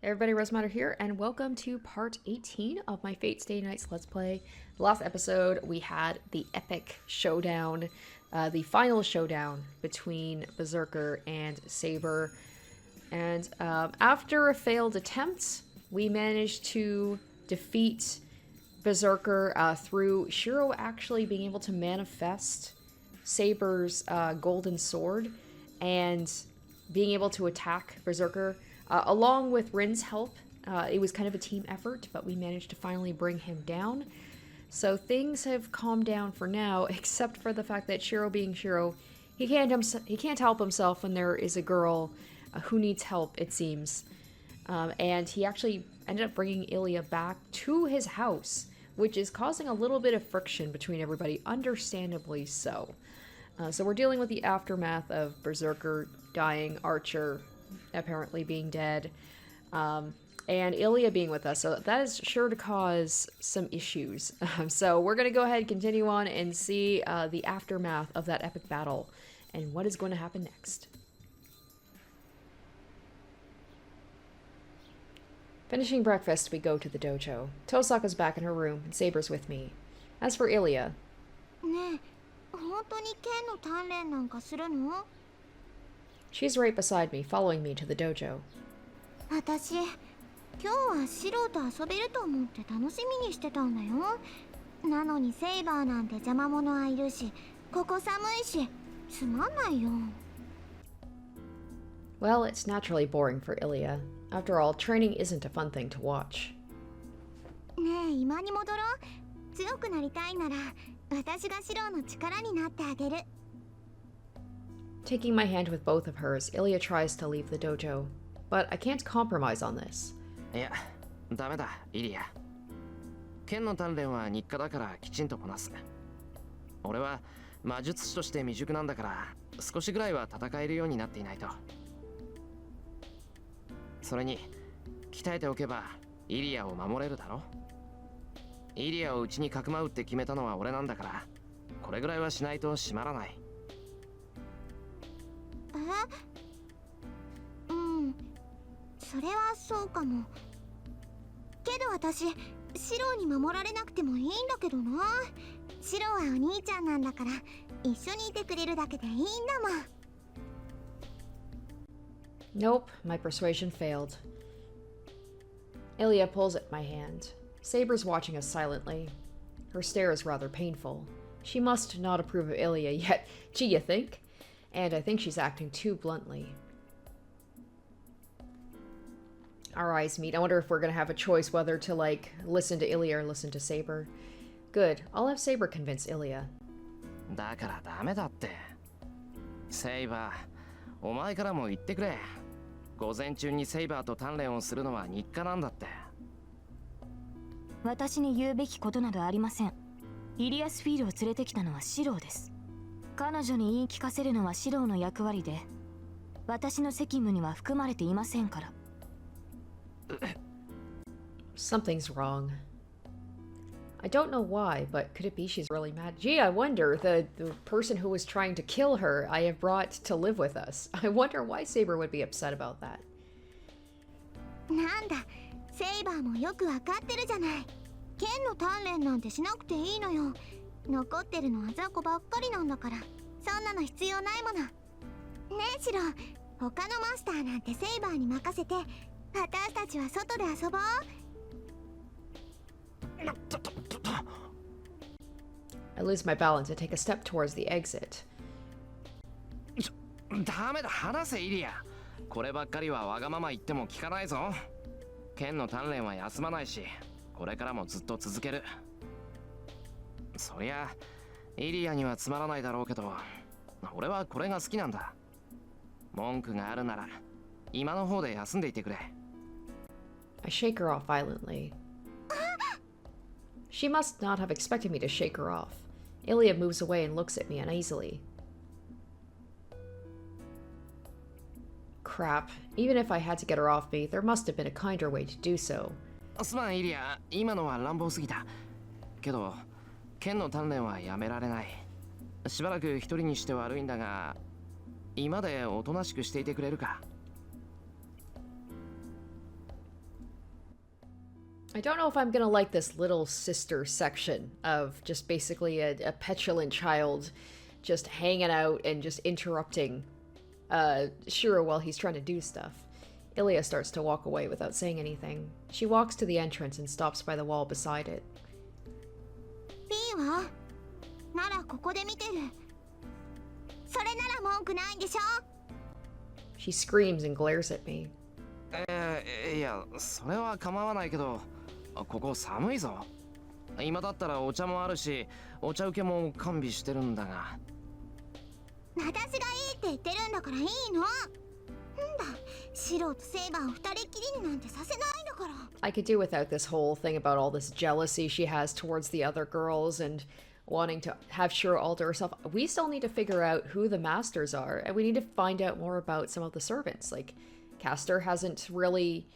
Everybody, Rosematter here, and welcome to part 18 of my Fate Stay Nights Let's Play. The last episode, we had the epic showdown, the final showdown between Berserker and Saber. And after a failed attempt, we managed to defeat Berserker through Shiro actually being able to manifest Saber's golden sword and being able to attack Berserker. Along with Rin's help, it was kind of a team effort, but we managed to finally bring him down. So things have calmed down for now, except for the fact that Shiro being Shiro, he can't help himself when there is a girl who needs help, it seems. And he actually ended up bringing Ilya back to his house, which is causing a little bit of friction between everybody, understandably so. So we're dealing with the aftermath of Berserker dying, Archer apparently being dead, and Ilya being with us, so that is sure to cause some issues. So we're going to go ahead and continue on and see the aftermath of that epic battle and what is going to happen next. Finishing breakfast, we go to the dojo. Tosaka's back in her room, and Saber's with me. As for Ilya... She's right beside me, following me to the dojo. Well, it's naturally boring for Ilya. After all, training isn't a fun thing to watch. Taking my hand with both of hers, Ilya tries to leave the dojo. But I can't compromise on this. いや、ダメだ、イリア。剣の鍛錬は日課だからきちんとこなす。俺は魔術師として未熟なんだから、少しぐらいは戦えるようになっていないと。それに、鍛えておけばイリアを守れるだろ。イリアをうちにかくまうって決めたのは俺なんだから、これぐらいはしないと締まらない。それはそうかも。けど私、シロに守られなくてもいいんだけどな。シロはお兄ちゃんなんだから、一緒にいてくれるだけでいいんだもん。Nope, my persuasion failed. Ilya pulls at my hand. Saber's watching us silently. Her stare is rather painful. She must not approve of Ilya yet, gee, you think? And I think she's acting too bluntly. Our eyes meet. I wonder if we're gonna have a choice whether to, like, listen to Ilya or listen to Saber. Good. I'll have Saber convince Ilya. だからダメだって。セイバー、お前からも言ってくれ。午前中にセイバーと鍛錬をするのは日課なんだって。私に言うべきことなどありません。イリアスフィールを連れてきたのはシローです。彼女に言い聞かせるのはシローの役割で、私の責務には含まれていませんから。Something's wrong. I don't know why, but could it be she's really mad? Gee, I wonder, the person who was trying to kill her I have brought to live with us. I wonder why Saber would be upset about that. なんだ、セイバーもよくわかってるじゃない。剣の鍛錬なんてしなくていいのよ。残ってるのは雑魚ばっかりなんだから、そんなの必要ないもの。ねえシロ、他のマスターなんてセイバーに任せて、私たちは外で遊ぼう。I lose my balance and take a step towards the exit. ダメだ、話せイリア。こればっかりはわがまま言っても聞かないぞ。剣の鍛錬は休まないし、これからもずっと続ける。そりゃイリアにはつまらないだろうけど、俺はこれが好きなんだ。文句があるなら今の方で休んでいてくれ。I shake her off violently. She must not have expected me to shake her off. Ilya moves away and looks at me uneasily. Crap. Even if I had to get her off me, there must have been a kinder way to do so. すまんイリア、今のは乱暴すぎた。けど剣の鍛錬はやめられない。しばらく一人にして悪いんだが、今でおとなしくしていてくれるか。I don't know if I'm gonna like this little sister section of just basically a petulant child just hanging out and just interrupting Shiro while he's trying to do stuff. Ilya starts to walk away without saying anything. She walks to the entrance and stops by the wall beside it. いいわ。ならここで見てる。それなら文句ないでしょ。 She screams and glares at me. いや、それは構わないけど、ここ寒いぞ。今だったらお茶もあるし、お茶受けも完備してるんだが。私がいいって言ってるんだからいいの。なんだ、シロとセイバーを二人きりになんてさせないんだから。I could do without this whole thing about all this jealousy she has towards the other girls and wanting to have Shiro alter herself. We still need to figure out who the masters are, and we need to find out more about some of the servants. Like, Castor hasn't really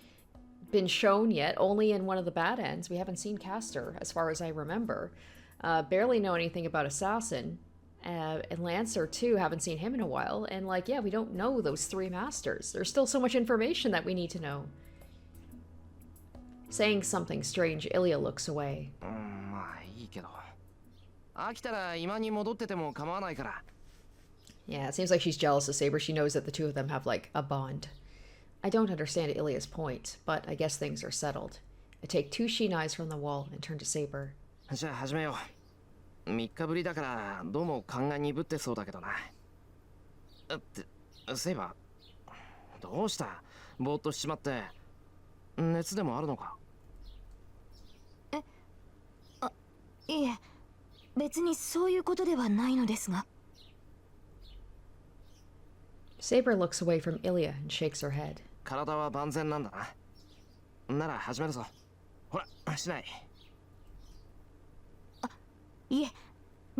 been shown yet, only in one of the bad ends. We haven't seen Castor, as far as I remember. Barely know anything about Assassin. And Lancer, too, haven't seen him in a while. And, like, yeah, we don't know those three masters. There's still so much information that we need to know. Saying something strange, Ilya looks away. まあいいけど。飽きたら今に戻ってても構わないから。Yeah, it seems like she's jealous of Saber. She knows that the two of them have, like, a bond. I don't understand Ilya's point, but I guess things are settled. I take 2 shinais from the wall and turn to Saber. じゃあ始めよう。3日ぶりだからどうも勘が鈍ってそうだけどな。セイバー、どうした？ぼーっとしちまって。熱でもあるのか？いえ、別にそういうことではないのですが。Saber looks away from Ilya and shakes her head. 体は万全なんだな。なら始めるぞ。ほら、しない。いえ、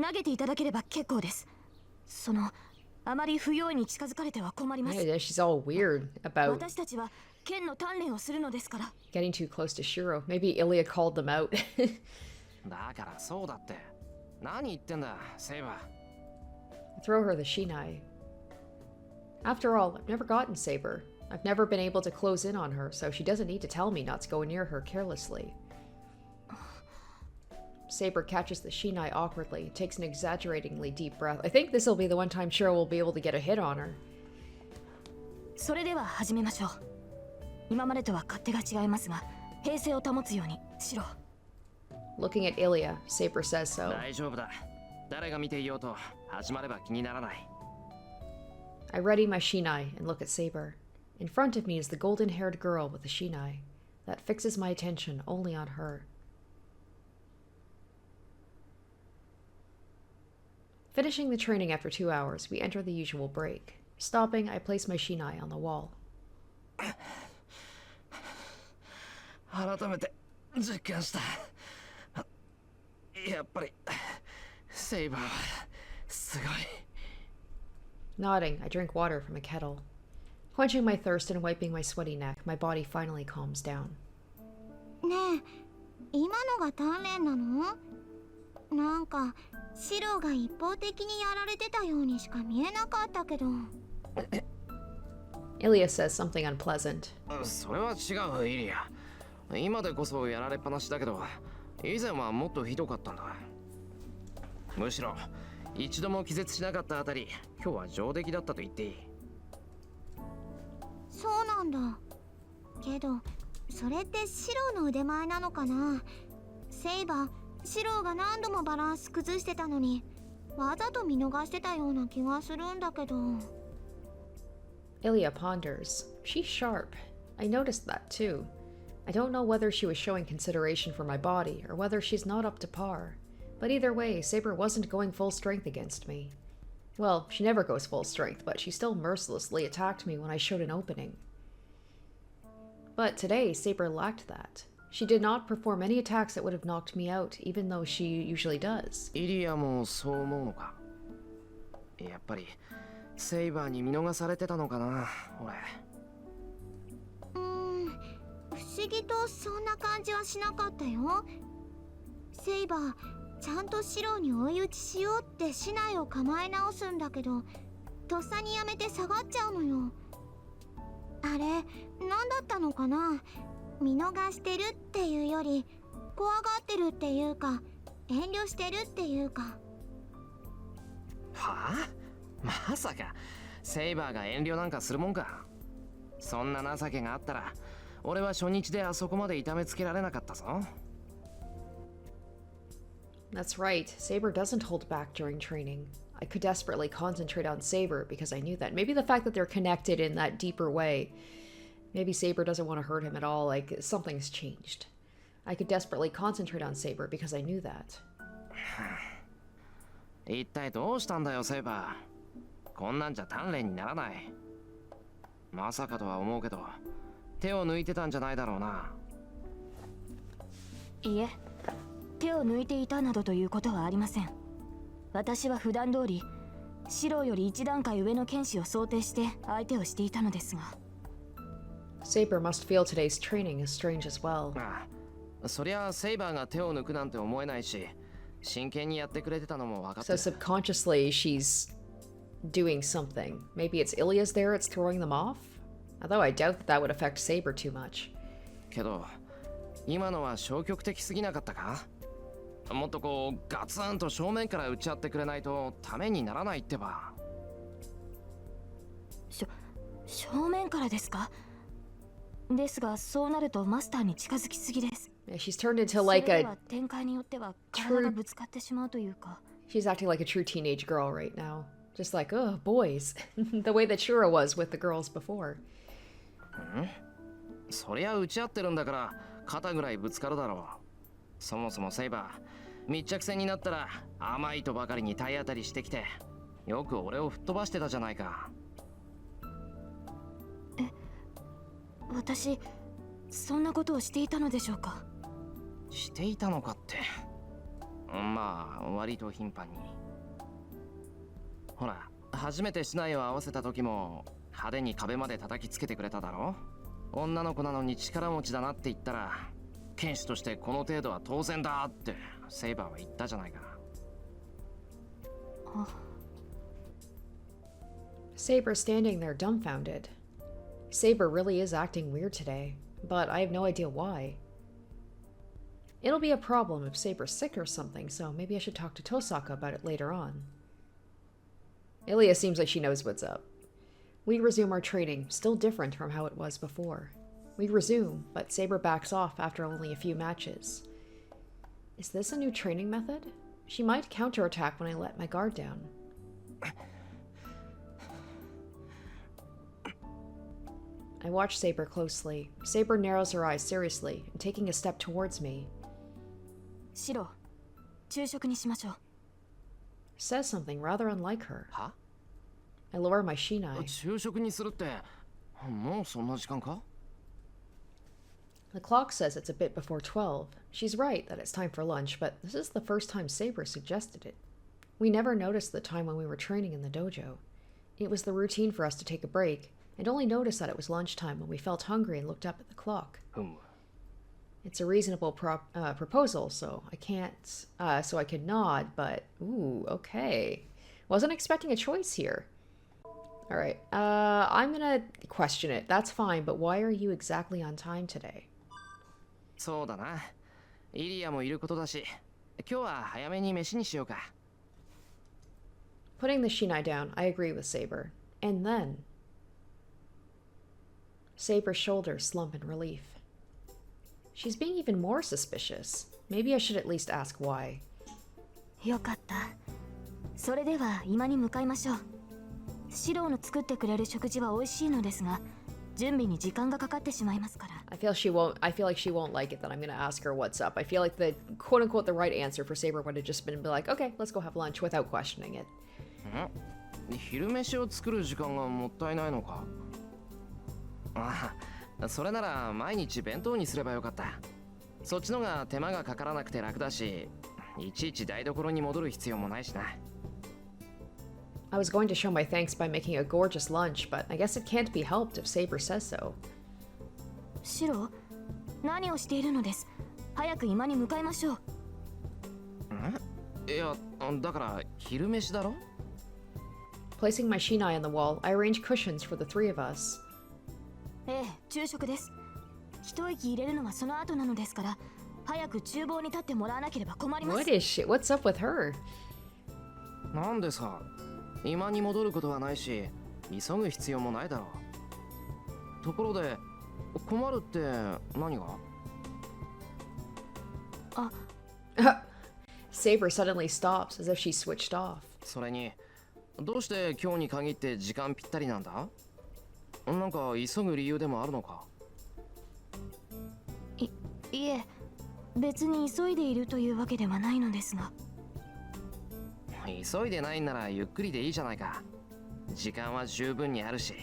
投げていただければ結構です。あまり不用意に近づかれては困ります。Yeah, she's all weird about 私たちは剣の鍛錬をするのですから。getting too close to Shiro. Maybe Ilya called them out. だからそうだって。何言ってんだ、セイバー。Throw her the shinai. After all, I've never gotten Saber. I've never been able to close in on her, so she doesn't need to tell me not to go near her carelessly. Saber catches the shinai awkwardly, takes an exaggeratingly deep breath. I think this will be the one time Shiro will be able to get a hit on her. それでは始めましょう。今までとは勝手が違いますが、平静を保つようにしろ。Looking at Ilya, Saber says so. 大丈夫だ。誰が見ていようと始まれば気にならない。I ready my shinai and look at Saber. In front of me is the golden-haired girl with the shinai. That fixes my attention only on her. Finishing the training after 2 hours, we enter the usual break. Stopping, I place my shinai on the wall. 改めて実感した。やっぱりセイバーはすごい。Nodding, I drink water from a kettle. Quenching my thirst and wiping my sweaty neck, my body finally calms down. ねえ、今のが鍛錬なの？なんかシロが一方的にやられてたようにしか見えなかったけど。Ilya says something unpleasant. それは違う、イリア。今でこそやられっぱなしだけど、以前はもっとひどかったんだ。むしろ一度も気絶しなかったあたり、今日は上出来だったと言っていい。そうなんだ。けどそれってシロの腕前なのかな。セイバー、シロが何度もバランス崩してたのにわざと見逃してたような気がするんだけど。Ilya ponders. She's sharp. I noticed that too. I don't know whether she was showing consideration for my body or whether she's not up to par. But either way, Saber wasn't going full strength against me. Well, she never goes full strength, but she still mercilessly attacked me when I showed an opening. But today, Saber lacked that. She did not perform any attacks that would have knocked me out, even though she usually does. イリアもそう思うのか。やっぱりセイバーに見逃されてたのかな、俺。不思議とそんな感じはしなかったよ。セイバー、ちゃんとシロに追い打ちしようって竹刀を構え直すんだけど、とっさにやめて下がっちゃうのよ。あれ、何だったのかな。見逃してるっていうより怖がってるっていうか遠慮してるっていうか。はあ、まさかセイバーが遠慮なんかするもんか。そんな情けがあったら俺は初日であそこまで痛めつけられなかったぞ。 That's right. Saber doesn't hold back during training. I could desperately concentrate on Saber because I knew that. Maybe the fact that they're connected in that deeper way. Maybe Saber doesn't want to hurt him at all. Like, something's changed. I could desperately concentrate on Saber because I knew that. 一体どうしたんだよセイバー。こんなんじゃ鍛錬にならない。まさかとは思うけど手を抜いてたんじゃないだろうな。いえ、手を抜いていたなどということはありません。私は普段通りシロより一段階上の剣士を想定して相手をしていたのですが。Saber must feel today's training is strange as well. ああ、そりゃセイバーが手を抜くなんて思えないし、真剣にやってくれてたのも分かって So る。 subconsciously, she's doing something. Maybe it's Ilya's there, it's throwing them off? Although I doubt that that would affect Saber too much. けど今のは消極的すぎなかったか。もっとこうガツンと正面から打ち合ってくれないとためにならないってば。正面からですか。ですがそうなるとマスターに近づきすぎです。 Yeah, she's turned into like それで a... は展開によっては体がぶつかってしまうというか。 She's acting like a true teenage girl right now. Just like, oh, boys. The way that Shura was with the girls before. そりゃ打ち合ってるんだから肩ぐらいぶつかるだろう。そもそもセイバー密着戦になったら甘いとばかりに体当たりしてきてよく俺を吹っ飛ばしてたじゃないか。私そんなことをしていたのでしょうか。していたのかって。まあ割と頻繁に。ほら初めて竹刀を合わせた時も派手に壁まで叩きつけてくれただろ。女の子なのに力持ちだなって言ったら剣士としてこの程度は当然だってセイバーは言ったじゃないか。Saber standing there dumbfounded. Saber really is acting weird today, but I have no idea why. It'll be a problem if Saber's sick or something, so maybe I should talk to Tosaka about it later on. Ilya seems like she knows what's up. We resume our training, still different from how it was before. We resume, but Saber backs off after only a few matches. Is this a new training method? She might counterattack when I let my guard down. I watch Saber closely. Saber narrows her eyes seriously, and taking a step towards me. シロ、昼食にしましょう。 Says something rather unlike her. は？ I lower my shinai. 昼食にするってもうそんな時間か？ The clock says it's a bit before 12. She's right that it's time for lunch, but this is the first time Saber suggested it. We never noticed the time when we were training in the dojo. It was the routine for us to take a break, and only noticed that it was lunchtime when we felt hungry and looked up at the clock. It's a reasonable proposal, so I can nod, but ooh, okay. Wasn't expecting a choice here. All right, I'm gonna question it. That's fine, but why are you exactly on time today? そうだな。イリアもいることだし、今日は早めに飯にしようか。Putting the shinai down, I agree with Saber. And then... Saber's shoulders slump in relief. She's being even more suspicious. Maybe I should at least ask why. よかった。それでは今に向かいましょう。シロの作ってくれる食事は美味しいのですが、準備に時間がかかってしまいますから。I feel like she won't like it that I'm gonna ask her what's up. I feel like the quote-unquote the right answer for Saber would have just been be like, okay, let's go have lunch without questioning it. 昼飯を作る時間がもったいないのか。ああ、それなら毎日弁当にすればよかった。そっちのが手間がかからなくて楽だし、いちいち台所に戻る必要もないしな。I was going to show my thanks by making a gorgeous lunch, but I guess it can't be helped if Saber says so. シロ、何をしているのです。早く今に向かいましょう。いや、だから昼飯だろ。Placing my shinai on the wall, I arrange cushions for the three of us. ええ、昼食です。一息入れるのはその後なのですから、早く厨房に立ってもらわなければ困ります。 What is she? What's up with her? なんでさ、今に戻ることはないし急ぐ必要もないだろう。ところで困るって何が？ Saber suddenly stops as if she switched off. それにどうして今日に限って時間ぴったりなんだ？なんか急ぐ理由でもあるのか？いえ、別に急いでいるというわけではないのですが。急いでないんならゆっくりでいいじゃないか。時間は十分にあるし。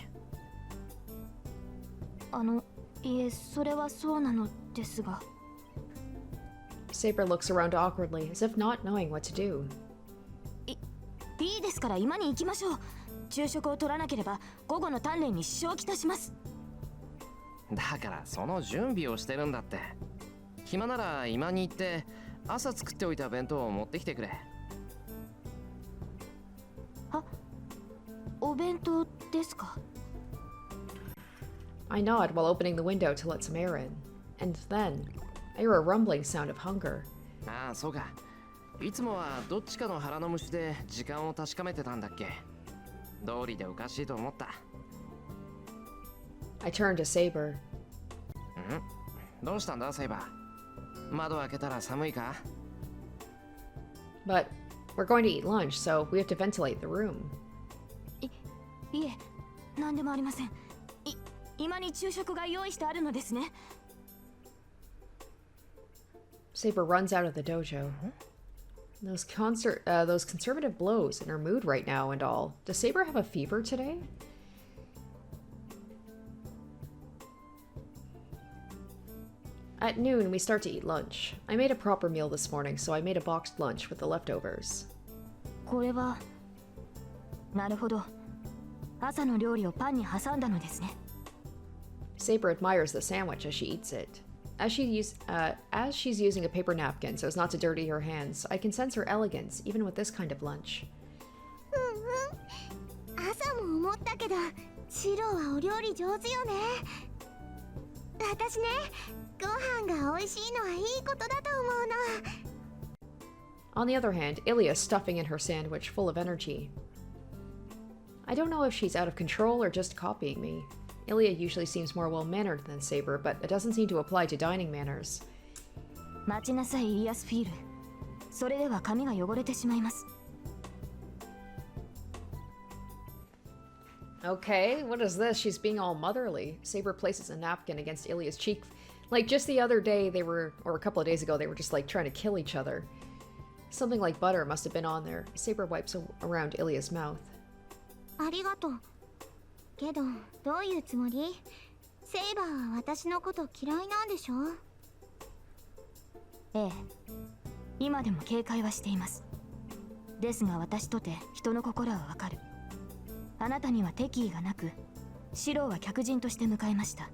いえ、それはそうなのですが。Saber looks around awkwardly as if not knowing what to do. いいですから今に行きましょう。昼食を取らなければ午後の鍛錬に支障をきたします。だからその準備をしてるんだって。暇なら今に行って朝作っておいた弁当を持ってきてくれ。お弁当ですか？ I nod while opening the window to let some air in. And then, I hear a rumbling sound of hunger. ああ、そうか。いつもはどっちかの腹の虫で時間を確かめてたんだっけ。道理でおかしいと思った。I turn to Saber. どうしたんだ、セイバー。窓開けたら寒いか？ But we're going to eat lunch, so we have to ventilate the room. いえ、何でもありません。今に昼食が用意してあるのですね。Saber runs out of the dojo. Those conservative blows in her mood right now and all. Does Saber have a fever today? At noon, we start to eat lunch. I made a proper meal this morning, so I made a boxed lunch with the leftovers. これは、なるほど。朝の料理をパンに挟んだのですね。Saber admires the sandwich as she eats it. As she's using a paper napkin so as not to dirty her hands, I can sense her elegance, even with this kind of lunch. 朝も思ったけど、シロはお料理上手よね。私ね、ご飯が美味しいのはいいことだと思うの。On the other hand, Ilya's stuffing in her sandwich full of energy. I don't know if she's out of control or just copying me. Ilya usually seems more well-mannered than Saber, but it doesn't seem to apply to dining manners. 待ちなさい、イリアスフィール。それでは髪が汚れてしまいます。Okay, what is this? She's being all motherly. Saber places a napkin against Ilya's cheek. Like, just the other day or a couple of days ago, they were just like trying to kill each other. Something like butter must have been on there. Saber wipes around Ilya's mouth. ありがとう。けど、どういうつもり？セイバーは私のこと嫌いなんでしょ？ええ、今でも警戒はしています。ですが私とて人の心はわかる。あなたには敵意がなく、シローは客人として迎えました。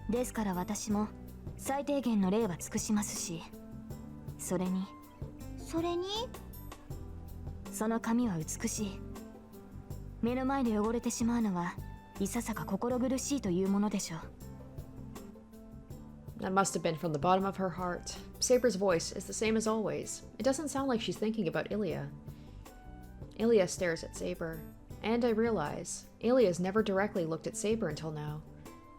ですから私も最低限の礼は尽くしますし、それにその髪は美しい。目の前で汚れてしまうのはいささか心苦しいというものでしょう。That must have been from the bottom of her heart. Saber's voice is the same as always. It doesn't sound like she's thinking about Ilya. Ilya stares at Saber, and I realize Ilya's never directly looked at Saber until now.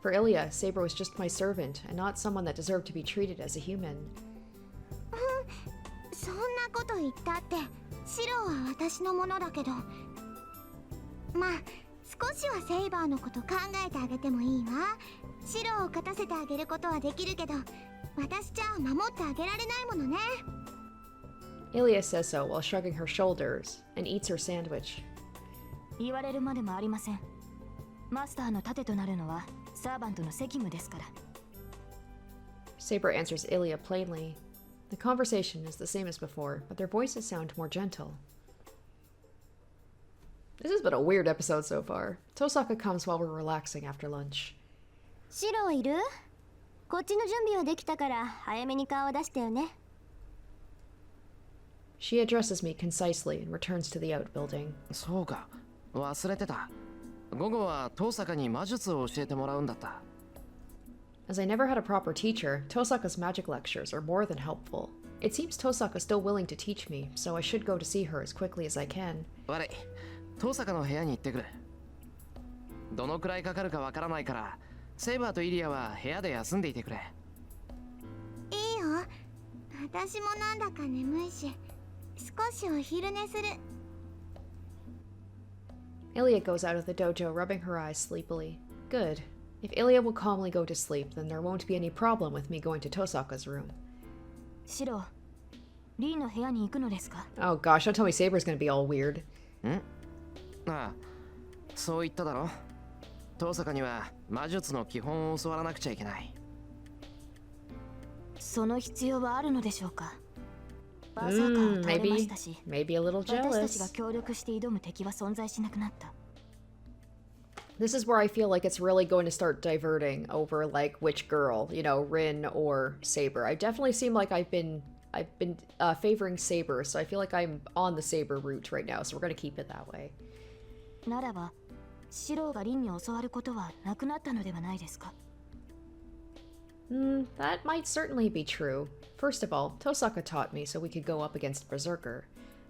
For Ilya, Saber was just my servant, and not someone that deserved to be treated as a human. そんなこと言ったって、シロは私のものだけど。まあ、少しはセイバーのこと考えてあげてもいいわ。シロを勝たせてあげることはできるけど、私じゃ守ってあげられないものね。Ilya says so while shrugging her shoulders and eats her sandwich. 言われるまでもありません。マスターの盾となるのはサーバントの責務ですから。Saber answers Ilya plainly. The conversation is the same as before, but their voices sound more gentle. This has been a weird episode so far. Tosaka comes while we're relaxing after lunch. シロいる？こっちの準備はできたから早めに顔を出してよね。She addresses me concisely and returns to the outbuilding. そうか、忘れてた。午後は遠坂に魔術を教えてもらうんだった。As I never had a proper teacher, Tosaka's magic lectures are more than helpful. It seems Tosaka's still willing to teach me, so I should go to see her as quickly as I can. 悪い。遠坂の部屋に行ってくる。どのくらいかかるかわからないから、セイバーとイリアは部屋で休んでいてくれ。いいよ。私もなんだか眠いし、少しお昼寝する。Ilya goes out of the dojo, rubbing her eyes sleepily. Good. If Ilya will calmly go to sleep, then there won't be any problem with me going to Tosaka's room. シロ、リーの部屋に行くのですか？ Oh gosh, don't tell me Saber's gonna be all weird. ん？ああ、そう言っただろ。遠坂には魔術の基本を教わらなくちゃいけない。その必要はあるのでしょうか？バーサーカーを倒れましたし、maybe a little 私たちが jealous. 協力して挑む敵は存在しなくなった。This is where I feel like it's really going to start diverting over like which girl, you know, Rin or Saber. I definitely seem like I've been favoring Saber, so I feel like I'm on the Saber route right now, so we're gonna keep it that way. ならば、シロがリンに教わることはなくなったのではないですか？ That might certainly be true. First of all, Tosaka taught me so we could go up against Berserker.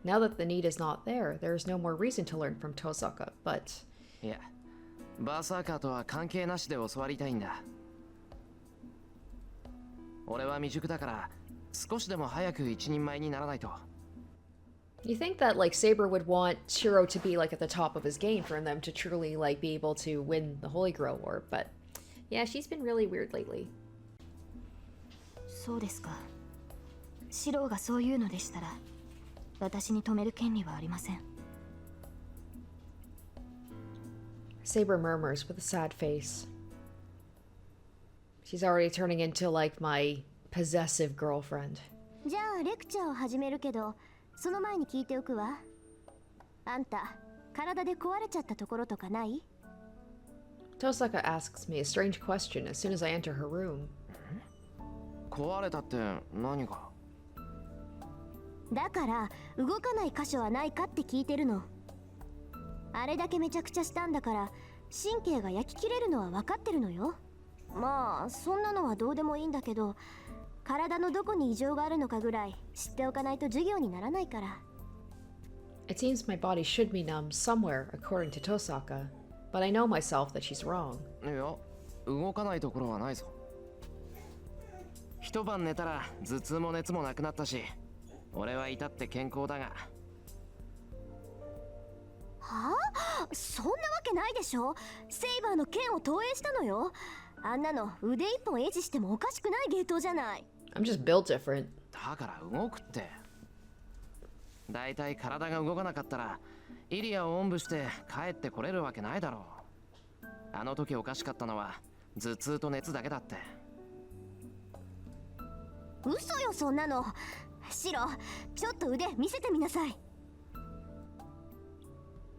Now that the need is not there, there is no more reason to learn from Tosaka, but... いや、バーサーカーとは関係なしで教わりたいんだ。俺は未熟だから少しでも早く一人前にならないと。You think that, like, Saber would want Shiro to be, like, at the top of his game for them to truly, like, be able to win the Holy Grail War, but... Yeah, she's been really weird lately. そうですか。シロがそういうのでしたら、私に止める権利はありません。Saber murmurs with a sad face. She's already turning into, like, my possessive girlfriend. じゃあレクチャーを始めるけど、その前に聞いておくわ。あんた、体で壊れちゃったところとかない？ Tosaka asks me a strange question as soon as I enter her room. 壊れたって何が？だから動かない箇所はないかって聞いてるの。あれだけめちゃくちゃしたんだから神経が焼き切れるのは分かってるのよ。まあそんなのはどうでもいいんだけど、体のどこに異常があるのかぐらい知っておかないと授業にならないから。 It seems my body should be numb somewhere, according to Tosaka, but I know myself that she's wrong. いや、動かないところはないぞ。一晩寝たら頭痛も熱もなくなったし、俺は至って健康だが。はあ？そんなわけないでしょ。セイバーの剣を投影したのよ。あんなの腕一本維持してもおかしくない芸当じゃない。 I'm just built different. だから動くって。だいたい体が動かなかったらイリアをおんぶして帰ってこれるわけないだろう。あの時おかしかったのは頭痛と熱だけだって。嘘よそんなの。シロ、ちょっと腕見せてみなさい。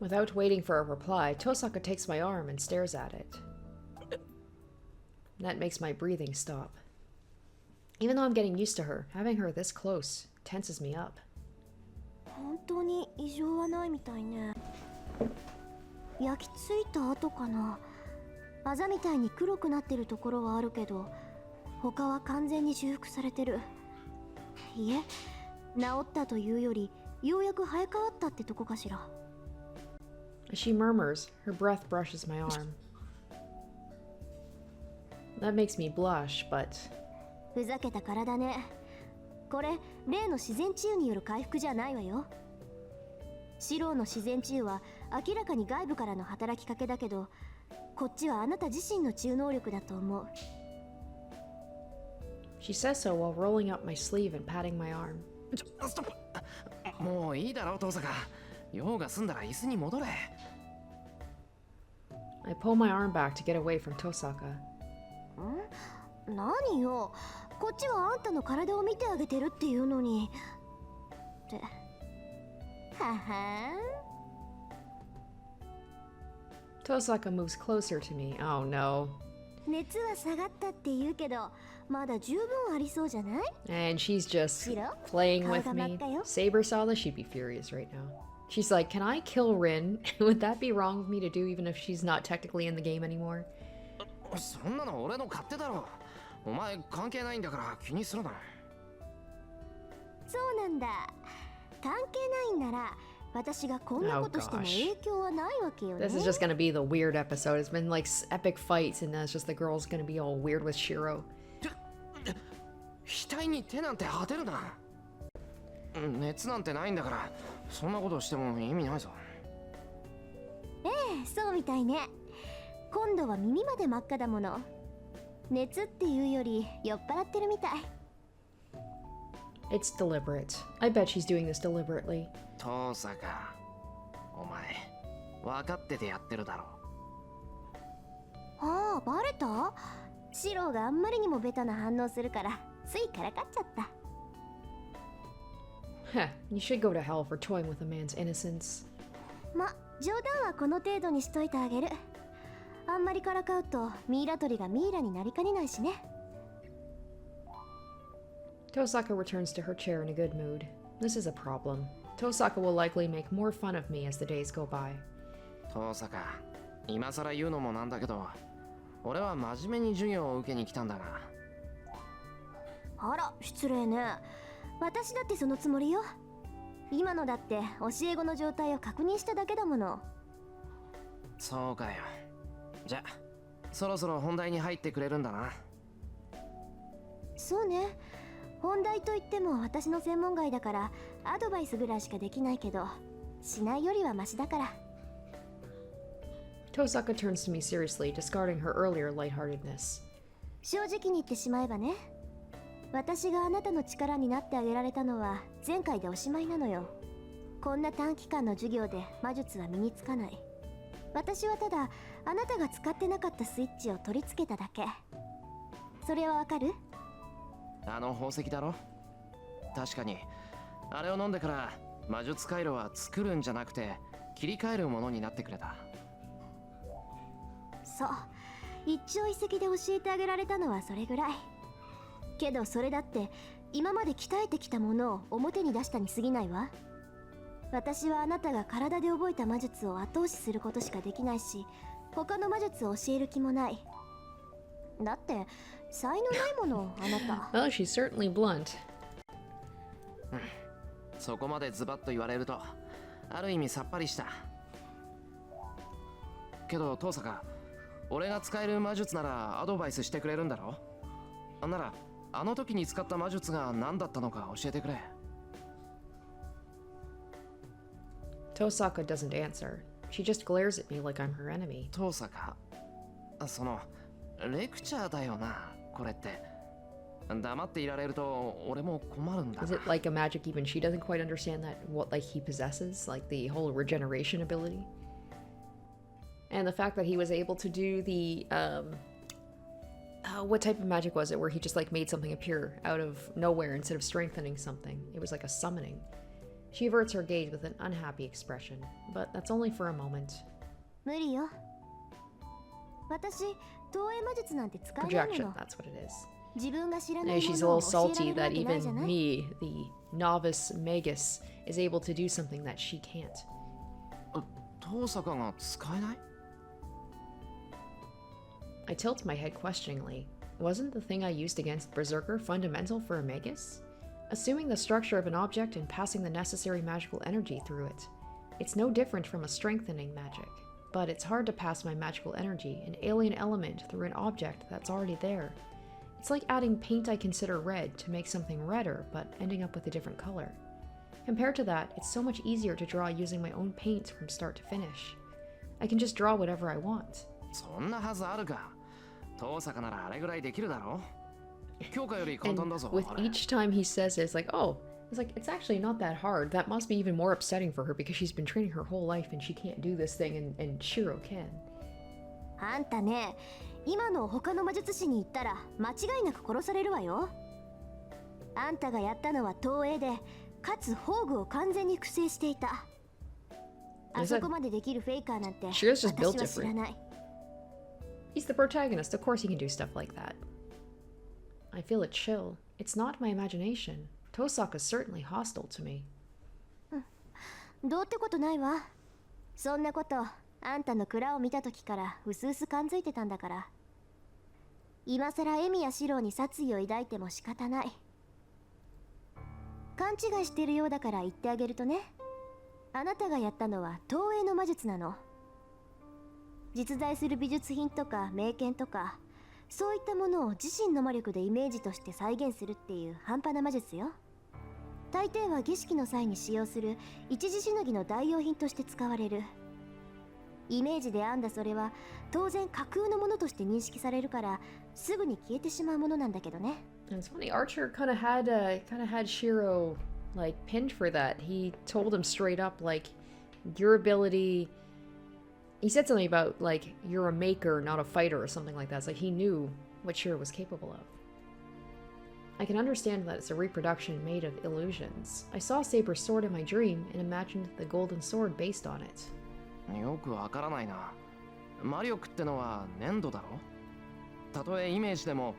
Without waiting for a reply, Tosaka takes my arm and stares at it. That makes my breathing stop. Even though I'm getting used to her, having her this close tenses me up. 本当に異常はないみたいね。焼き付いた跡かな。あざみたいに黒くなってるところはあるけど、他は完全に修復されてる。いえ、治ったというよりようやく生え変わったってとこかしら。 She murmurs, her breath brushes my arm. That makes me blush, but... ふざけた体ね。これ、例の自然治癒による回復じゃないわよ。シローの自然治癒は明らかに外部からの働きかけだけど、こっちはあなた自身の治癒能力だと思う。 She says so while rolling up my sleeve and patting my arm. ストップ。もういいだろう、遠坂。用が済んだら椅子に戻れ。I pull my arm back to get away from Tosaka. 何よ、こっちはあんたの体を見てあげてるっていうのに。って。ははん。 Tosaka moves closer to me. Oh no. 熱は下がったって言うけど、まだ十分ありそうじゃない？ And she's just playing with me. Saber saw this, she'd be furious right now. She's like, can I kill Rin? Would that be wrong of me to do even if she's not technically in the game anymore? そんなの俺の勝手だろ。お前関係ないんだから気にするな。そうなんだ。関係ないんなら私がこんなことしても影響はないわけよね。 This is just gonna be the weird episode. It's been like epic fights, and it's just the girl's gonna be all weird with Shiro. 額に手なんて当てるな。熱なんてないんだから、そんなことしても意味ないぞ。そうみたいね。今度は耳まで真っ赤だもの。熱っていうより酔っ払ってるみたい。 It's deliberate. I bet she's doing this deliberately. 遠坂、お前分かっててやってるだろ。ああ、バレた？シローがあんまりにもベタな反応するからついからかっちゃった。 Heh, you should go to hell for toying with a man's innocence. ま、冗談はこの程度にしといてあげる。あんまりからかうとミイラ取りがミイラになりかねないしね。 Tosaka returns to her chair in a good mood. This is a problem. Tosaka will likely make more fun of me as the days go by. 遠坂、今さら言うのもなんだけど、俺は真面目に授業を受けに来たんだな。あら、失礼ね。私だってそのつもりよ。今のだって教え子の状態を確認しただけだもの。そうかよ。じゃあそろそろ本題に入ってくれるんだな。そうね。本題といっても私の専門外だからアドバイスぐらいしかできないけど、しないよりはマシだから。 Tosaka turns to me seriously, discarding her earlier lightheartedness. 正直に言ってしまえばね、私があなたの力になってあげられたのは前回でおしまいなのよ。こんな短期間の授業で魔術は身につかない。私はただあなたが使ってなかったスイッチを取り付けただけ。それはわかる？あの宝石だろ。確かにあれを飲んでから魔術回路は作るんじゃなくて切り替えるものになってくれた。そう、一朝一夕で教えてあげられたのはそれぐらい。けどそれだって今まで鍛えてきたものを表に出したに過ぎないわ。私はあなたが体で覚えた魔術を後押しすることしかできないし、他の魔術を教える気もない。だって才能ないもの、あなた。Well, she's certainly blunt. そこまでズバッと言われるとある意味さっぱりした。けど遠坂、俺が使える魔術ならアドバイスしてくれるんだろ。ならあの時に使った魔術が何だったのか教えてくれ。 Tosaka doesn't answer. She just glares at me like I'm her enemy. 遠坂、そのレクチャーだよな、これって。黙っていられると俺も困るんだ。 Is it like a magic even she doesn't quite understand that what like he possesses, like the whole regeneration ability? And the fact that he was able to do the what type of magic was it where he just like made something appear out of nowhere instead of strengthening something? It was like a summoning. She averts her gaze with an unhappy expression, but that's only for a moment. 無理よ。私、投影魔術なんて使えないも Projection, の。 that's what it is. 自分が知らな And いも she's a のを little 教え salty ら that れるわけないじゃ even ない。 me, the novice magus, is able to do something that she can't. 遠坂が使えない？ I tilt my head questioningly. Wasn't the thing I used against Berserker fundamental for a magus? Assuming the structure of an object and passing the necessary magical energy through it. It's no different from a strengthening magic, but it's hard to pass my magical energy, an alien element, through an object that's already there. It's like adding paint I consider red to make something redder, but ending up with a different color. Compared to that, it's so much easier to draw using my own paint from start to finish. I can just draw whatever I want. そんなはずあるか。遠坂ならあれぐらいできるだろ。教科より簡単 And だぞ。 with あれ each time he says it, it's like, oh, it's actually not that hard. That must be even more upsetting for her because she's been training her whole life and she can't do this thing and Shiro can. あんたね、今の他の魔術師に言ったら間違いなく殺されるわよ。あんたがやったのは投影で、かつ宝具を完全に複製していた。あそこまでできるフェイカーなんて Shiro's just built 私は知ら different. ない。He's the protagonist, of course he can do stuff like that. I feel a chill. It's not my imagination. Tosaka's certainly hostile to me. どうってことないわ。そんなことあんたの蔵を見た時からうすうす感づいてたんだから。今さらエミやシローに殺意を抱いても仕方ない。勘違いしているようだから言ってあげるとね、あなたがやったのは投影の魔術なの。実在する美術品とか名剣とか、そういったものを自身の魔力でイメージとして再現するっていう半端な魔術よ。大抵は儀式の際に使用する一時しのぎの代用品として使われる。イメージで編んだそれは当然架空のものとして認識されるから、すぐに消えてしまうものなんだけどね。And it's funny, Archer kind of had Shiro like pinned for that. He told him straight up, like, your ability. He said something about like you're a maker, not a fighter, or something like that. It's like he knew what Shiro was capable of. I can understand that it's a reproduction made of illusions. I saw Saber's sword in my dream and imagined the golden sword based on it. よくわからないな。魔力ってのは粘土だろ。たとえイメージでも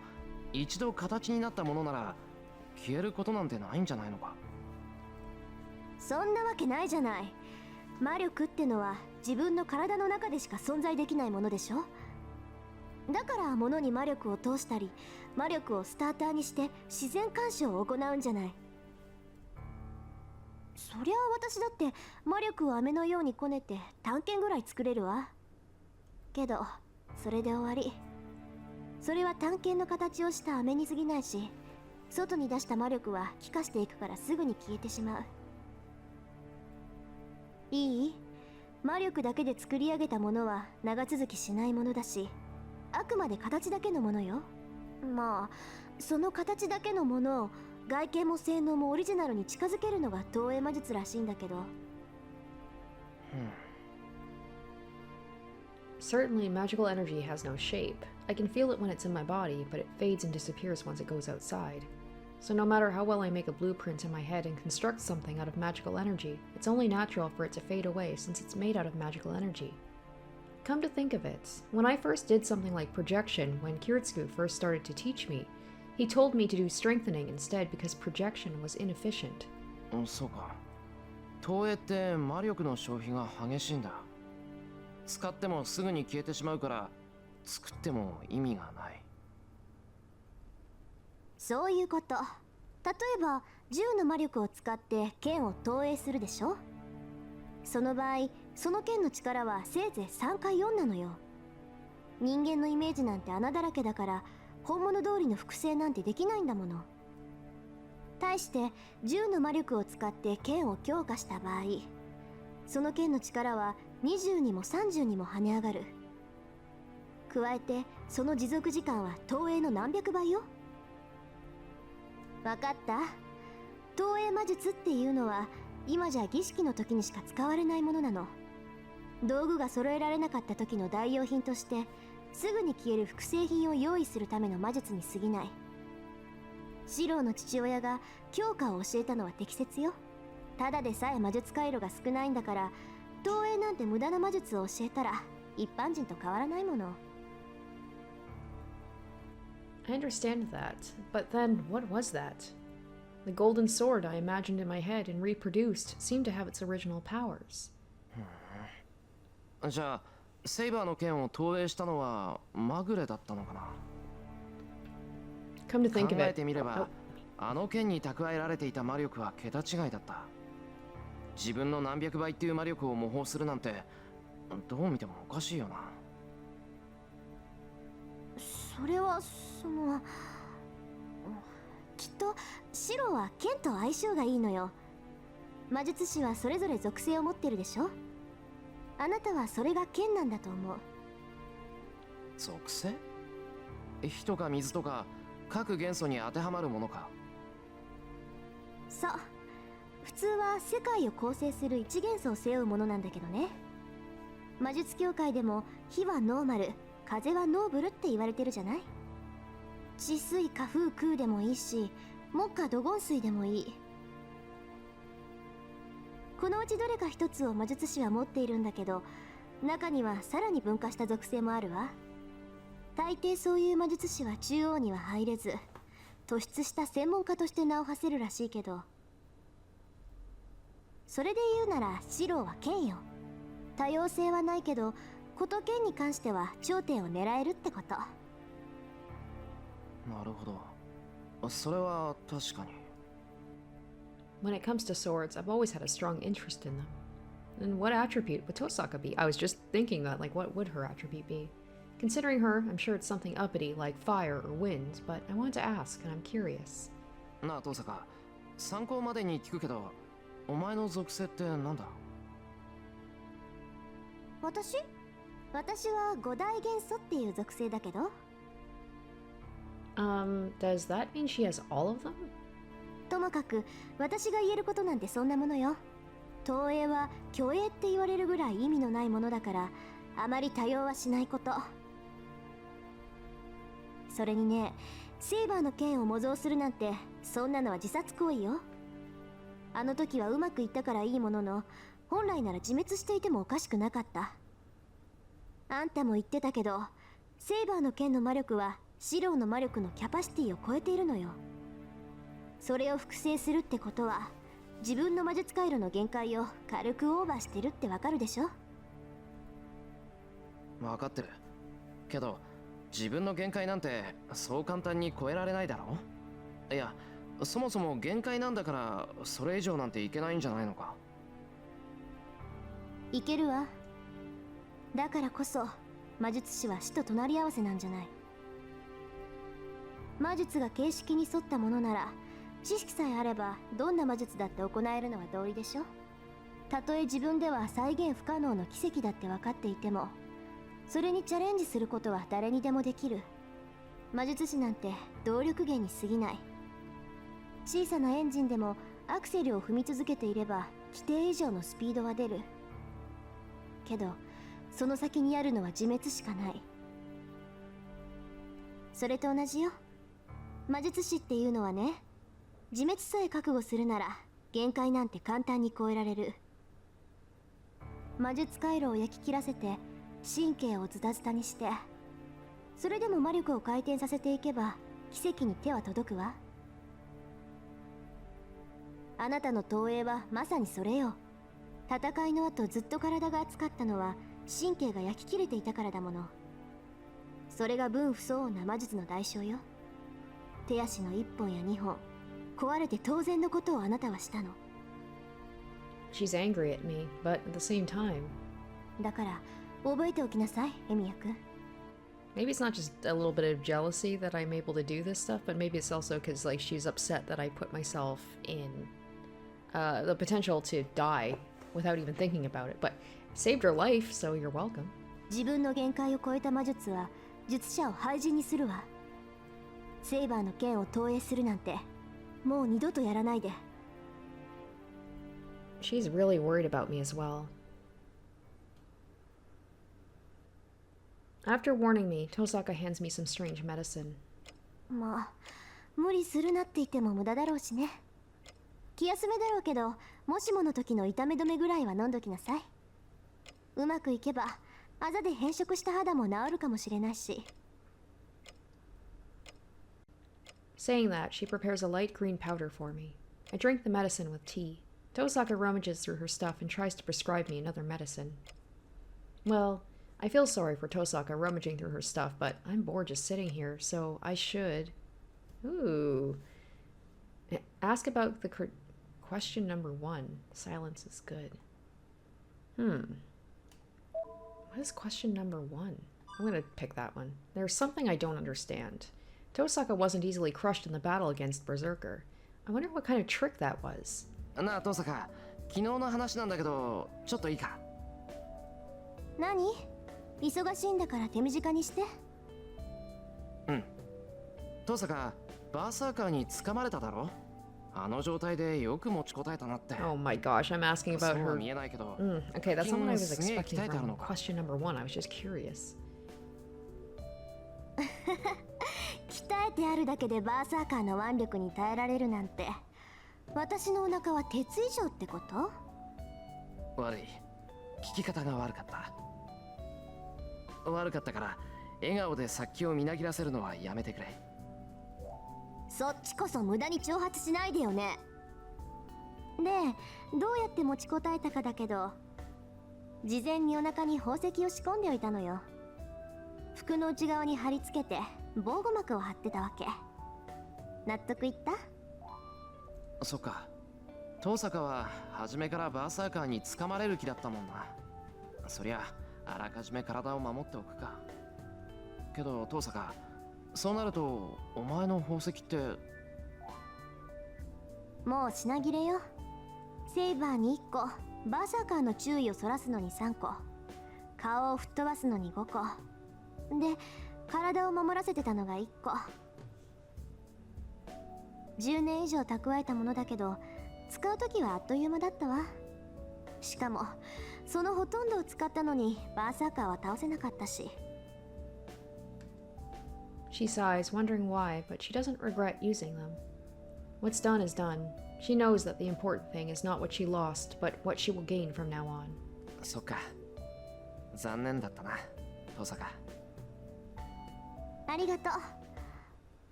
一度形になったものなら消えることなんてないんじゃないのか。そんなわけないじゃない。魔力ってのは自分の体の中でしか存在できないものでしょ。だから物に魔力を通したり、魔力をスターターにして自然干渉を行うんじゃない。そりゃあ私だって魔力を飴のようにこねて探検ぐらい作れるわ。けどそれで終わり。それは探検の形をした飴に過ぎないし、外に出した魔力は気化していくからすぐに消えてしまう。いい？魔力だけで作り上げたものは長続きしないものだし、あくまで形だけのものよ。まあその形だけのものを外見も性能もオリジナルに近づけるのが投影魔術らしいんだけど。Certainly, magical energy has no shape. I can feel it when it's in my body, but it fades and disappears once it goes outside. So no matter how well I make a blueprint in my head and construct something out of magical energy, it's only natural for it to fade away since it's made out of magical energy. Come to think of it, when I first did something like projection when Kiritsugu first started to teach me, he told me to do strengthening instead because projection was inefficient. そうか。投影って魔力の消費が激しいんだ。使ってもすぐに消えてしまうから作っても意味がない。そういうこと。例えば銃の魔力を使って剣を投影するでしょ。その場合その剣の力はせいぜい3か4なのよ。人間のイメージなんて穴だらけだから本物通りの複製なんてできないんだもの。対して銃の魔力を使って剣を強化した場合、その剣の力は20にも30にも跳ね上がる。加えてその持続時間は投影の何百倍よ。わかった？投影魔術っていうのは今じゃ儀式の時にしか使われないものなの。道具が揃えられなかった時の代用品としてすぐに消える複製品を用意するための魔術に過ぎない。シローの父親が強化を教えたのは適切よ。ただでさえ魔術回路が少ないんだから、投影なんて無駄な魔術を教えたら一般人と変わらないもの。I understand that, but then what was that? The golden sword I imagined in my head and reproduced seemed to have its original powers. じゃあセイバーの剣を投影したのはまぐれだったのかな。 Come to think of 考え it, てみれば、あの剣に蓄えられていた魔力は桁違いだった。自分の何百倍っていう魔力を模倣するなんてどう見てもおかしいよな。それはきっとシロは剣と相性がいいのよ。魔術師はそれぞれ属性を持ってるでしょ。あなたはそれが剣なんだと思う。属性？火とか水とか各元素に当てはまるものか。そう、普通は世界を構成する一元素を背負うものなんだけどね。魔術協会でも火はノーマル、風はノーブルって言われてるじゃない。地水火風空でもいいし、木火土金水でもいい。このうちどれか一つを魔術師は持っているんだけど、中にはさらに分化した属性もあるわ。大抵そういう魔術師は中央には入れず、突出した専門家として名を馳せるらしいけど、それで言うならシローは剣よ。多様性はないけど、こと剣に関しては頂点を狙えるってこと。なるほど。それは確かに。When it comes to swords, I've always had a strong interest in them. And what attribute would Tosaka be? I was just thinking that, like, what would her attribute be? Considering her, I'm sure it's something uppity like fire or wind, but I wanted to ask, and I'm curious. なあ、トサカ。参考までに聞くけど、お前の属性ってなんだ？私は五大元素っていう属性だけど。Does that mean she has all of them? ともかく私が言えることなんてそんなものよ。投影は虚栄って言われるぐらい意味のないものだから、あまり多用はしないこと。それにね、セイバーの剣を模造するなんてそんなのは自殺行為よ。あの時はうまくいったからいいものの、本来なら自滅していてもおかしくなかった。あんたも言ってたけど、セイバーの剣の魔力はシローの魔力のキャパシティを超えているのよ。それを複製するってことは、自分の魔術回路の限界を軽くオーバーしてるってわかるでしょ？分かってる。けど、自分の限界なんてそう簡単に超えられないだろ？いや、そもそも限界なんだから、それ以上なんていけないんじゃないのか？いけるわ。だからこそ、魔術師は死と隣り合わせなんじゃない。魔術が形式に沿ったものなら、知識さえあればどんな魔術だって行えるのは道理でしょ。たとえ自分では再現不可能の奇跡だって分かっていても、それにチャレンジすることは誰にでもできる。魔術師なんて動力源に過ぎない。小さなエンジンでもアクセルを踏み続けていれば規定以上のスピードは出る。けどその先にあるのは自滅しかない。それと同じよ。魔術師っていうのはね、自滅さえ覚悟するなら限界なんて簡単に超えられる。魔術回路を焼き切らせて神経をズタズタにして、それでも魔力を回転させていけば奇跡に手は届くわ。あなたの投影はまさにそれよ。戦いの後ずっと体が熱かったのは神経が焼き切れていたからだもの。それが分不相応な魔術の代償よ。手足の1本や2本壊れて当然のことをあなたはしたの。 She's angry at me, but at the same time, だから覚えておきなさい、エミヤ君。 maybe it's not just a little bit of jealousy that I'm able to do this stuff, but maybe it's also because like she's upset that I put myself in the potential to die without even thinking about it. But saved her life, so you're welcome. 自分の限界を超えた魔術は術者を廃人にするわ。セイバーの剣を投影するなんてもう二度とやらないで。 She's really worried about me as well. After warning me, Tosaka hands me some strange medicine. まあ無理するなって言っても無駄だろうしね。気休めだろうけど、もしもの時の痛め止めぐらいは飲んどきなさい。うまくいけばあざで変色した肌も治るかもしれないし。 Saying that, she prepares a light green powder for me. I drink the medicine with tea. Tosaka rummages through her stuff and tries to prescribe me another medicine. Well, I feel sorry for Tosaka rummaging through her stuff, but I'm bored just sitting here, so I should... Ooh. Ask about the question number 1. Silence is good. What is question number 1? I'm gonna pick that one. There's something I don't understand. Tosaka wasn't easily crushed in the battle against Berserker. I wonder what kind of trick that was. なあ、トサカ。昨日の話なんだけど、ちょっといいか？何？忙しいんだから手短にして。うん。トサカ、バーサーカーに掴まれただろ？あの状態でよく持ちこたえたなって。Oh my gosh, I'm asking about そうは her. 見えないけど。Okay, that's not what I was すげえ expecting 鍛えてある from のか。 question number 1. I was just curious. 鍛えてあるだけでバーサーカーの腕力に耐えられるなんて、私のお腹は鉄以上ってこと？悪い。聞き方が悪かった。悪かったから、笑顔で殺気をみなぎらせるのはやめてくれ。そっちこそ無駄に挑発しないでよね。で、どうやって持ちこたえたかだけど、事前にお腹に宝石を仕込んでおいたのよ。服の内側に貼り付けて防護膜を張ってたわけ。納得いった？そっか。遠坂は初めからバーサーカーに掴まれる気だったもんな。そりゃあらかじめ体を守っておくか。けど遠坂、そうなるとお前の宝石って。もう品切れよ。セイバーに1個、バーサーカーの注意をそらすのに3個、顔を吹っ飛ばすのに5個で、体を守らせてたのが1個。10年以上蓄えたものだけど、使う時はあっという間だったわ。しかもそのほとんどを使ったのにバーサーカーは倒せなかったし。 She sighs, wondering why, but she doesn't regret using them. What's done is done. She knows that the important thing is not what she lost, but what she will gain from now on. そっか。残念だったな、遠坂。ありがと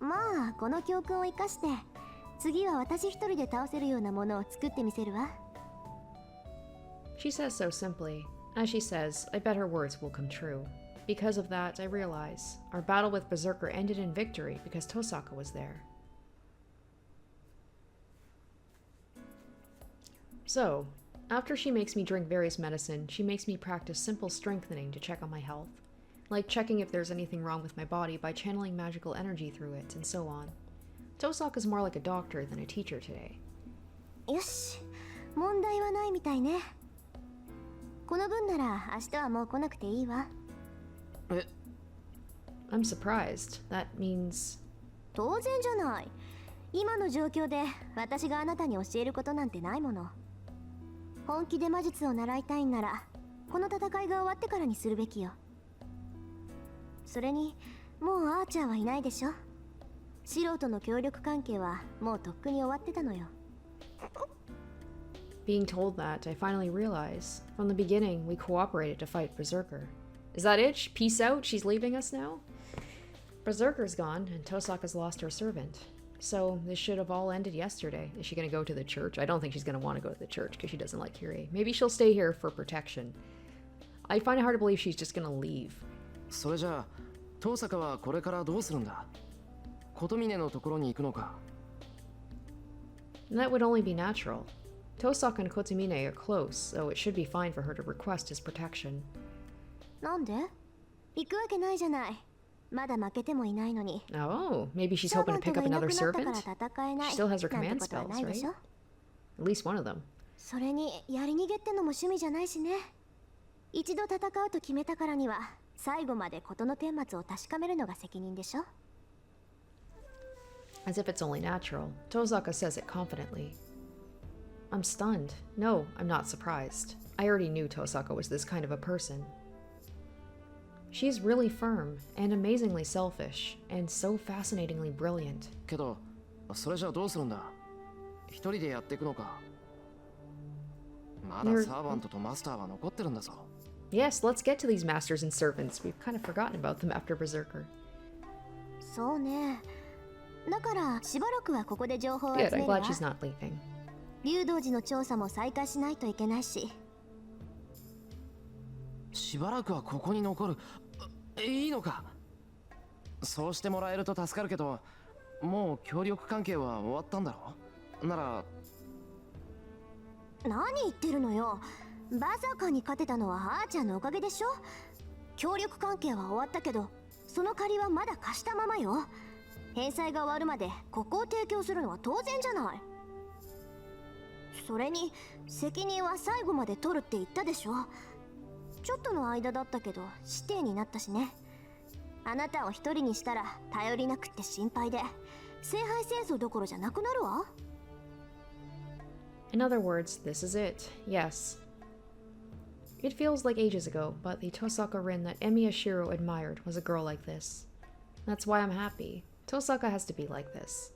う。まあこの教訓を生かして次は私一人で倒せるようなものを作ってみせるわ。 She says so simply. As she says, I bet her words will come true. Because of that, I realize our battle with Berserker ended in victory because Tosaka was there. So, after she makes me drink various medicine, she makes me practice simple strengthening to check on my health. Like checking if there's anything wrong with my body by channeling magical energy through it, and so on. Tosaka's more like a doctor than a teacher today. よし、問題はないみたいね。この分なら明日はもう来なくていいわ。え、I'm surprised. That means... 当然じゃない。今の状況で私があなたに教えることなんてないもの。本気で魔術を習いたいんならこの戦いが終わってからにするべきよ。それにもうアーチャーはいないでしょ。素人の協力関係はもうとっくに終わってたのよ。Being told that, I finally realize, from the beginning, we cooperated to fight Berserker. Is that it? Peace out? She's leaving us now? Berserker's gone, and Tosaka's lost her servant. So, this should have all ended yesterday. Is she gonna go to the church? I don't think she's gonna want to go to the church, because she doesn't like Kirei. Maybe she'll stay here for protection. I find it hard to believe she's just gonna leave. それじゃあ遠坂はこれからどうするんだ。琴峰のところに行くのか。And that would only be natural. Tosaka and Kotomine are close, so it should be fine for her to request his protection. なんで？行くわけないじゃない。まだ負けてもいないのに。Oh, maybe she's hoping to pick up another servant? She still has her command spells, right? At least one of them. それにやり逃げってのも趣味じゃないしね。一度戦うと決めたからには最後まで事の顛末を確かめるのが責任でしょ。 As if it's only natural, Tosaka says it confidently. I'm stunned. No, I'm not surprised. I already knew Tosaka was this kind of a person. She's really firm and amazingly selfish, and so fascinatingly brilliant. けどそれじゃあどうするんだ。一人でやっていくのか。まだサーバントとマスターは残ってるんだぞ。Yes, let's get to these masters and servants. We've kind of forgotten about them after Berserker. そうね。だからしばらくはここで情報を集 Good, め I'm るわ。 glad she's not leaving. 竜道寺の調査も再開しないといけないし。しばらくはここに残る。いいのか。そうしてもらえると助かるけど、もう協力関係は終わったんだろ。なら何言ってるのよ。バーサーカーに勝てたのはアーチャーのおかげでしょ。協力関係は終わったけどその借りはまだ貸したままよ。返済が終わるまでここを提供するのは当然じゃない。それに責任は最後まで取るって言ったでしょ。ちょっとの間だったけど師弟になったしね。あなたを一人にしたら頼りなくって心配で聖杯戦争どころじゃなくなるわ。 In other words, this is it. Yes. It feels like ages ago, but the Tosaka Rin that Emi Ashiro admired was a girl like this. That's why I'm happy. Tosaka has to be like this.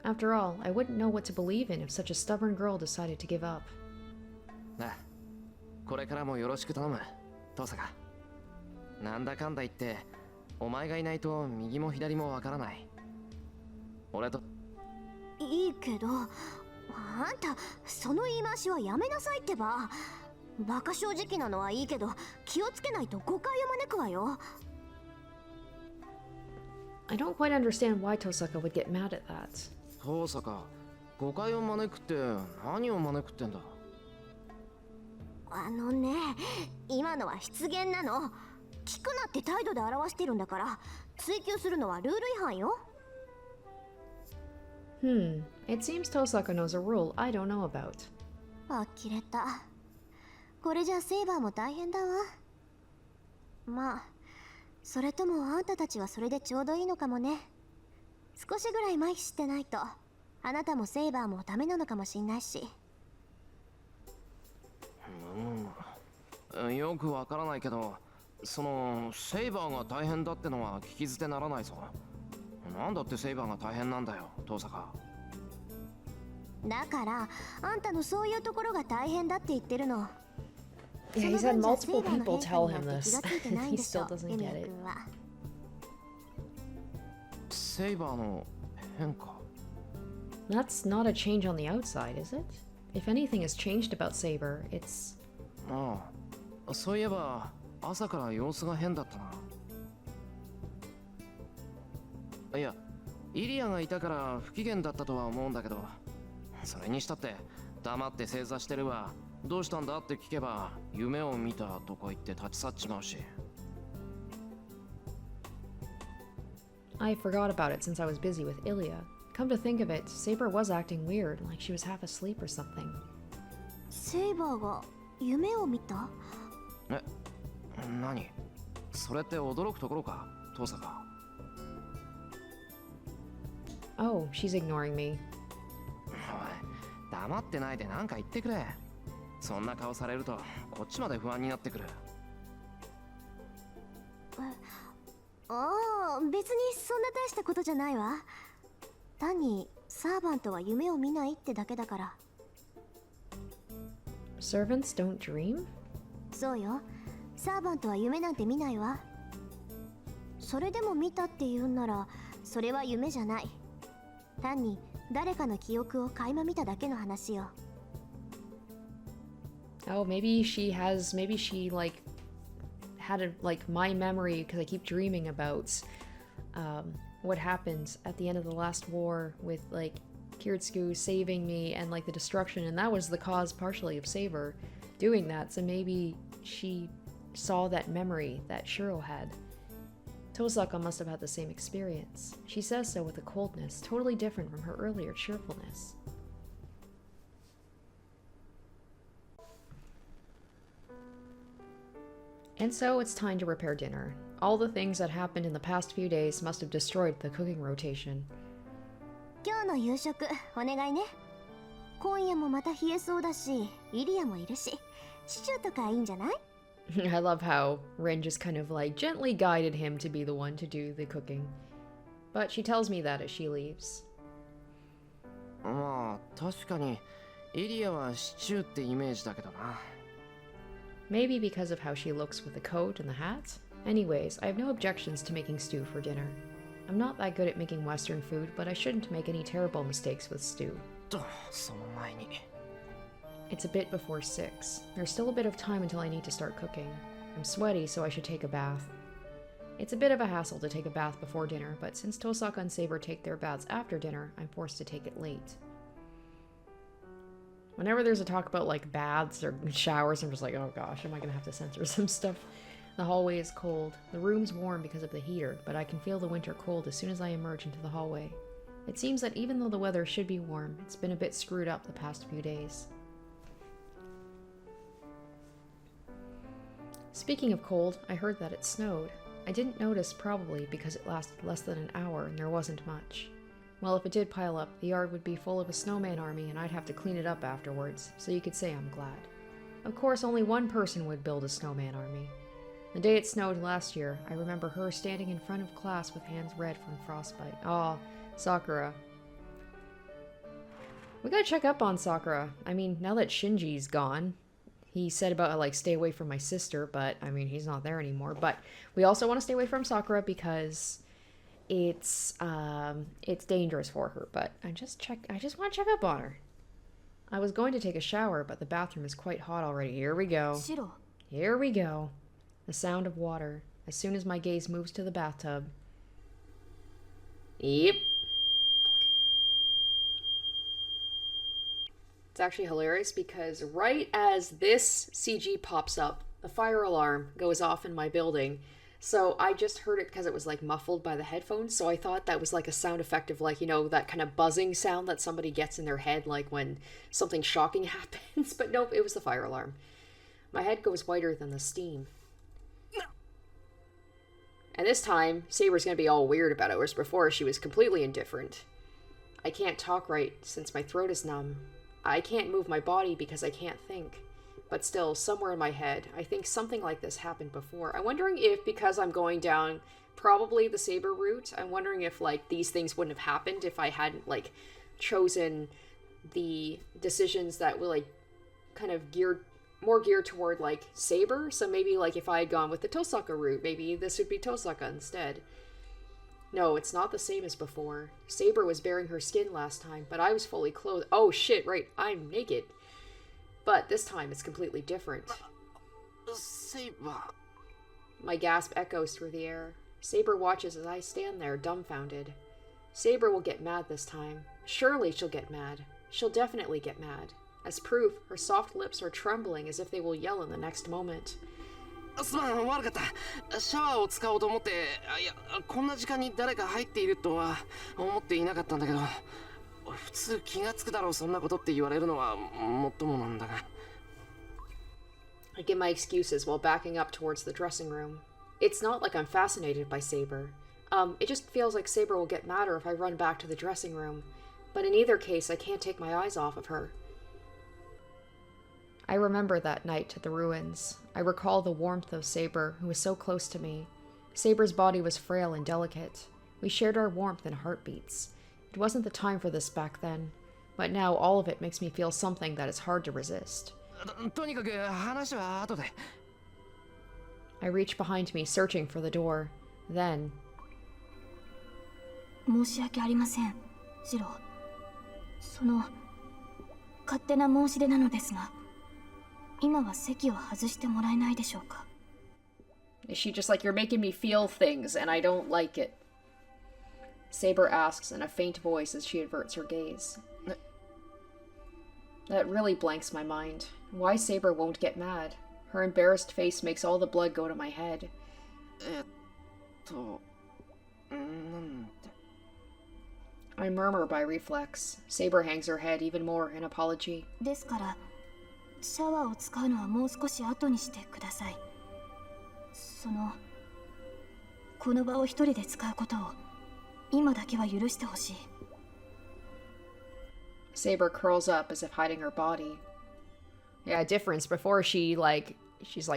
After all, I wouldn't know what to believe in if such a stubborn girl decided to give up. なあ、これからもよろしく頼む、遠坂。なんだかんだ言って、お前がいないと右も左もわからない。俺と。いいけど、あんたその言い回しはやめなさいってば。バカ正直なのはいいけど気をつけないと誤解を招くわよ。I don't quite understand why Tosaka would get mad at that. 遠坂、誤解を招くって何を招くってんだ。あのね、今のは失言なの。聞くなって態度で表してるんだから、追求するのはルール違反よ。It seems Tosaka knows a rule I don't know about. 呆れた。これじゃセイバーも大変だわ。まあ、それともあんたたちはそれでちょうどいいのかもね。少しぐらい麻痺してないと、あなたもセイバーもダメなのかもしんないし。よくわからないけど、そのセイバーが大変だってのは聞き捨てならないぞ。なんだってセイバーが大変なんだよ、遠坂。だからあんたのそういうところが大変だって言ってるの。 Yeah, he's had multiple people tell him this. He still doesn't get it. セイバーの変化。 That's not a change on the outside, is it? If anything has changed about Saber, it's... ああ、そういえば朝から様子が変だったな。いや、イリアがいたから不機嫌だったとは思うんだけど、それにしたって黙って正座してるわ。どうしたんだって聞けば夢を見たとか言って立ち去っちまうし。I forgot about it since I was busy with Ilya. Come to think of it, Saber was acting weird, like she was half asleep or something. セイバーが夢を見た？え、何？それって驚くところか、遠坂。Oh, she's ignoring me. おい、黙ってないで何か言ってくれ。そんな顔されるとこっちまで不安になってくる。ああ、別にそんな大したことじゃないわ。単にサーバントは夢を見ないってだけだから。 Servants don't dream? そうよ、サーバントは夢なんて見ないわ。それでも見たって言うんなら、それは夢じゃない。単に誰かの記憶を垣間見ただけの話よ。 Oh, maybe she like had a like my memory because I keep dreaming about what happened at the end of the last war with like Kiritsugu saving me and like the destruction, and that was the cause partially of Saber doing that. So maybe she saw that memory that Shiro had. Tosaka must have had the same experience. She says so with a coldness totally different from her earlier cheerfulness. And so it's time to prepare dinner. All the things that happened in the past few days must have destroyed the cooking rotation. 今日の夕食お願いね。今夜もまた冷えそうだし、イリアもいるし、シチューとかいいんじゃない？ I love how Ren just kind of like gently guided him to be the one to do the cooking. But she tells me that as she leaves. まあ確かにイリアはシチューってイメージだけどな。 Maybe because of how she looks with the coat and the hat? Anyways, I have no objections to making stew for dinner. I'm not that good at making Western food, but I shouldn't make any terrible mistakes with stew. その前に。 It's a bit before 6. There's still a bit of time until I need to start cooking. I'm sweaty, so I should take a bath. It's a bit of a hassle to take a bath before dinner, but since Tosaka and Saber take their baths after dinner, I'm forced to take it late. Whenever there's a talk about like baths or showers, I'm just like, oh gosh, am I gonna have to censor some stuff? The hallway is cold. The room's warm because of the heater, but I can feel the winter cold as soon as I emerge into the hallway. It seems that even though the weather should be warm, it's been a bit screwed up the past few days. Speaking of cold, I heard that it snowed. I didn't notice probably because it lasted less than an hour and there wasn't much. Well, if it did pile up, the yard would be full of a snowman army and I'd have to clean it up afterwards, so you could say I'm glad. Of course, only one person would build a snowman army. The day it snowed last year, I remember her standing in front of class with hands red from frostbite. Aw, Sakura. We gotta check up on Sakura. I mean, now that Shinji's gone, he said about, like, stay away from my sister, but, I mean, he's not there anymore. But we also want to stay away from Sakura because it's dangerous for her. But I just want to check up on her. I was going to take a shower, but the bathroom is quite hot already. Here we go. Here we go. The sound of water. As soon as my gaze moves to the bathtub. Yep. It's actually hilarious because right as this CG pops up, the fire alarm goes off in my building. So I just heard it because it was like muffled by the headphones. So I thought that was like a sound effect of like, you know, that kind of buzzing sound that somebody gets in their head, like when something shocking happens. But nope, it was the fire alarm. My head goes whiter than the steam. And this time, Saber's gonna be all weird about it, whereas before she was completely indifferent. I can't talk right since my throat is numb. I can't move my body because I can't think. But still, somewhere in my head, I think something like this happened before. I'm wondering if, because I'm going down probably the Saber route, I'm wondering if, like, these things wouldn't have happened if I hadn't, like, chosen the decisions that were, like, kind of more geared toward, like, Saber. So maybe, like, if I had gone with the Tosaka route, maybe this would be Tosaka instead. No, it's not the same as before. Saber was baring her skin last time, but I was fully clothed. Oh shit, right, I'm naked. But this time it's completely different. Saber. My gasp echoes through the air. Saber watches as I stand there, dumbfounded. Saber will get mad this time. Surely she'll get mad. She'll definitely get mad. As proof, her soft lips are trembling as if they will yell in the next moment. すまん、悪かった。シャワーを使おうと思って、いや、こんな時間に誰か入っているとは思っていなかったんだけど、普通気がつくだろう、そんなことって言われるのはもっともなんだが。I give my excuses while backing up towards the dressing room. It's not like I'm fascinated by Saber. It just feels like Saber will get madder if I run back to the dressing room. But in either case, I can't take my eyes off of her. I remember that night at the ruins. I recall the warmth of Saber, who was so close to me. Saber's body was frail and delicate. We shared our warmth and heartbeats. It wasn't the time for this back then, but now all of it makes me feel something that is hard to resist. とにかく話は後で。I reach behind me, searching for the door. Then... 申し訳ありません、シロ。その勝手な申し出なのですが、今は席を外してもらえないでしょうか。Is she just like, you're making me feel things and I don't like it? Saber asks in a faint voice as she averts her gaze. That really blanks my mind. Why Saber won't get mad? Her embarrassed face makes all the blood go to my head. I murmur by reflex. Saber hangs her head even more in apology. ですから、シャワーを使うのはもう少し後にしてください。この場を一人で使うことを今だけは許してほしい。Saber curls up as if hiding her body. Yeah, difference. Before she's like,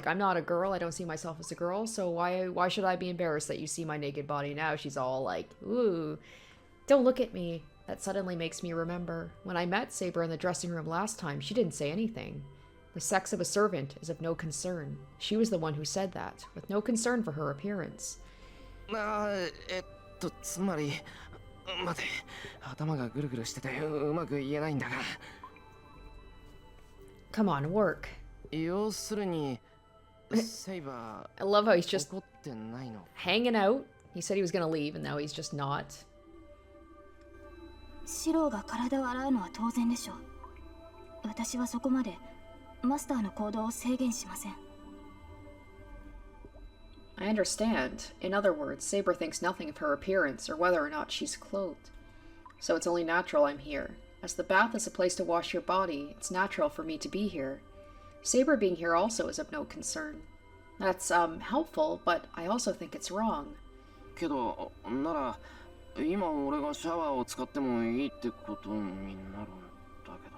I'm not a girl, I don't see myself as a girl, so why should I be embarrassed that you see my naked body? Now she's all like, ooh, don't look at me. That suddenly makes me remember. When I met Saber in the dressing room last time, she didn't say anything. The sex of a servant is of no concern. She was the one who said that, with no concern for her appearance. つまり、待て、頭がぐるぐるしててうまく言えないんだが。Come on, work. 要するに、セイバー、 I love how he's just 怒ってないの。 hanging out. He said he was gonna leave, and now he's just not. シローが体を洗うのは当然でしょう。私はそこまでマスターの行動を制限しません。I understand. In other words, Saber thinks nothing of her appearance or whether or not she's clothed. So it's only natural I'm here. As the bath is a place to wash your body, it's natural for me to be here. Saber being here also is of no concern. That's, helpful, but I also think it's wrong. けど、なら、今俺がシャワーを使ってもいいってことになるんだけど。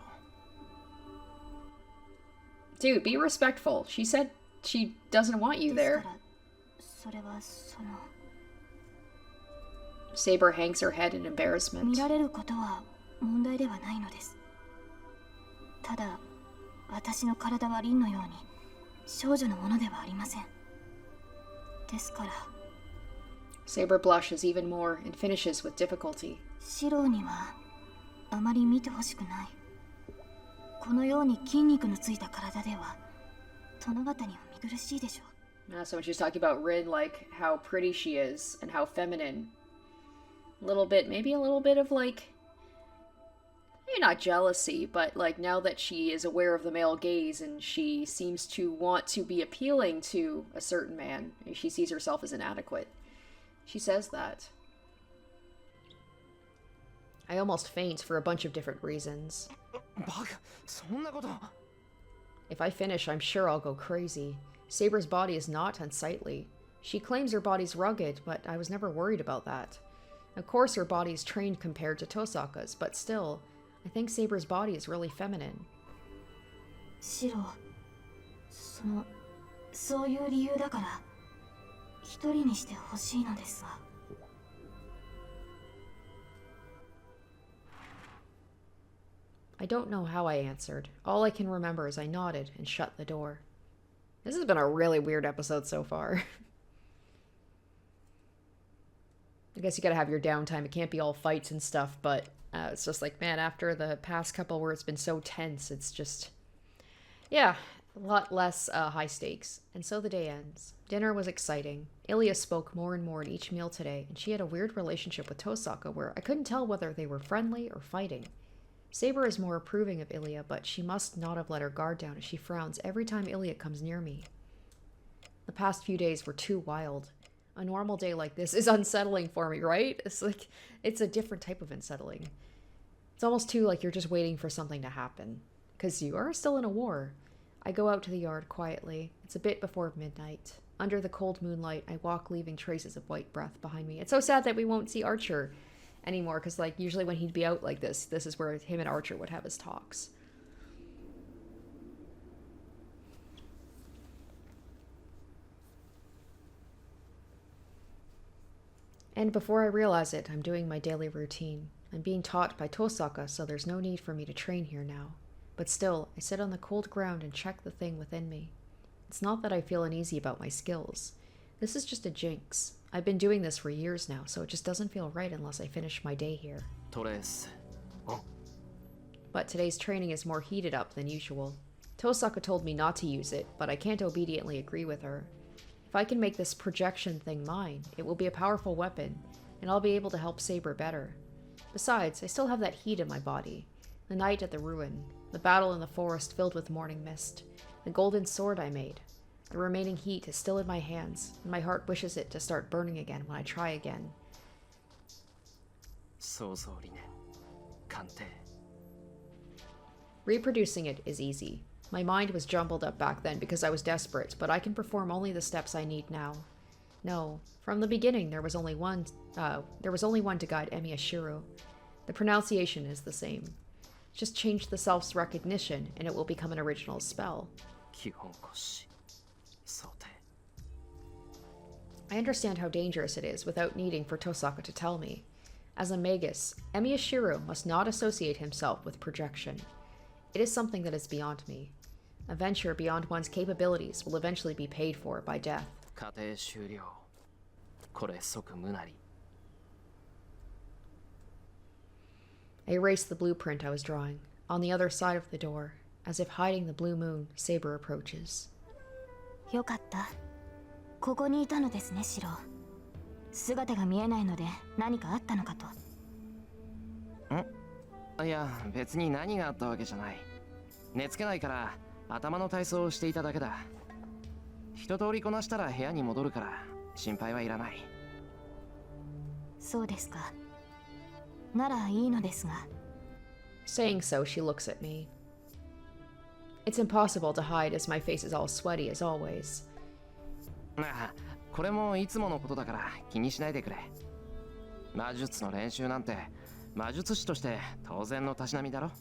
Dude, be respectful. She said she doesn't want you there. それはSaber hangs her head in embarrassment. 見られることは問題ではないのです。ただ、私の体は凛のように少女のものではありません。ですから。Saber blushes even more and finishes with difficulty. シローにはあまり見てほしくない。このように筋肉のついた体では殿方には見苦しいでしょう。So when she's talking about Rin, like how pretty she is and how feminine, A little bit, maybe a little bit of like, maybe not jealousy, but like now that she is aware of the male gaze and she seems to want to be appealing to a certain man, she sees herself as inadequate. She says that. I almost faint for a bunch of different reasons. If I finish, I'm sure I'll go crazy. Saber's body is not unsightly. She claims her body's rugged, but I was never worried about that. Of course her body's trained compared to Tosaka's, but still, I think Saber's body is really feminine. シロ、そういう理由だから一人にしてほしいのですが。I don't know how I answered. All I can remember is I nodded and shut the door. This has been a really weird episode so far. I guess you gotta have your downtime. It can't be all fights and stuff, but it's just like, man, after the past couple where it's been so tense, it's just... yeah, a lot less high stakes. And so the day ends. Dinner was exciting. Ilya spoke more and more at each meal today, and she had a weird relationship with Tosaka where I couldn't tell whether they were friendly or fighting. Saber is more approving of Ilya, but she must not have let her guard down as she frowns every time Ilya comes near me. The past few days were too wild. A normal day like this is unsettling for me, right? It's like, it's a different type of unsettling. It's almost too like you're just waiting for something to happen. Because you are still in a war. I go out to the yard quietly. It's a bit before midnight. Under the cold moonlight, I walk leaving traces of white breath behind me. It's so sad that we won't see Archer anymore, because like usually when he'd be out like this is where him and Archer would have his talks. And before I realize it, I'm doing my daily routine. I'm being taught by Tosaka, so there's no need for me to train here now. But still, I sit on the cold ground and check the thing within me. It's not that I feel uneasy about my skills. This is just a jinx. I've been doing this for years now, so it just doesn't feel right unless I finish my day here. But today's training is more heated up than usual. Tosaka told me not to use it, but I can't obediently agree with her. If I can make this projection thing mine, it will be a powerful weapon, and I'll be able to help Saber better. Besides, I still have that heat in my body. The night at the ruin, the battle in the forest filled with morning mist, the golden sword I made. The remaining heat is still in my hands, and my heart wishes it to start burning again when I try again. Reproducing it is easy. My mind was jumbled up back then because I was desperate, but I can perform only the steps I need now. No, from the beginning there was only one to guide Emiyashiro. The pronunciation is the same. Just change the self's recognition and it will become an original spell. I understand how dangerous it is without needing for Tosaka to tell me. As a magus, Emiyashiro must not associate himself with projection. It is something that is beyond me. A venture beyond one's capabilities will eventually be paid for by death. I erased the blueprint I was drawing. On the other side of the door, as if hiding the blue moon, Saber approaches. よかった。ここにいたのですね、シロ。姿が見えないので何かあったのかと。いや、別に何があったわけじゃない。寝つけないから頭の体操をしていただけだ。一通りこなしたら部屋に戻るから心配はいらない。そうですか。ならいいのですが。Saying so, she looks at me. It's impossible to hide as my face is all sweaty as always. ああ、これもいつものことだから気にしないでくれ。魔術の練習なんて魔術師として当然のたしなみだろ。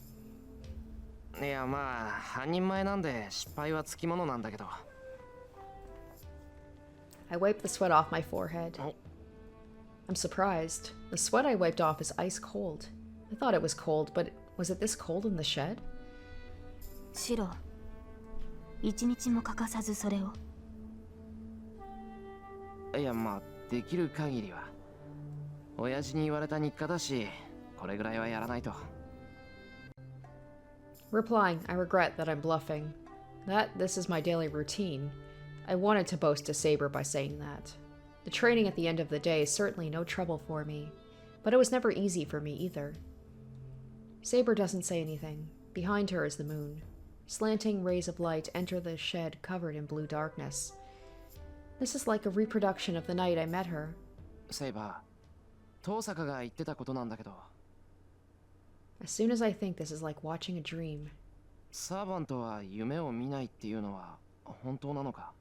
いや、まあ半人前なんで失敗はつきものなんだけど。I wipe the sweat off my forehead. I'm surprised. The sweat I wiped off is ice cold. I thought it was cold, but was it this cold in the shed? シロ、一日も欠かさずそれを。いや、まあできる限りは。親父に言われた日課だし、これぐらいはやらないと。Replying, I regret that I'm bluffing. That this is my daily routine. I wanted to boast to Saber by saying that. The training at the end of the day is certainly no trouble for me. But it was never easy for me either. Saber doesn't say anything. Behind her is the moon. Slanting rays of light enter the shed covered in blue darkness. This is like a reproduction of the night I met her. セイバー、遠坂が言ってたことなんだけど、 As soon as I think this is like watching a dream. サーバントは夢を見ないっていうのは本当なのか？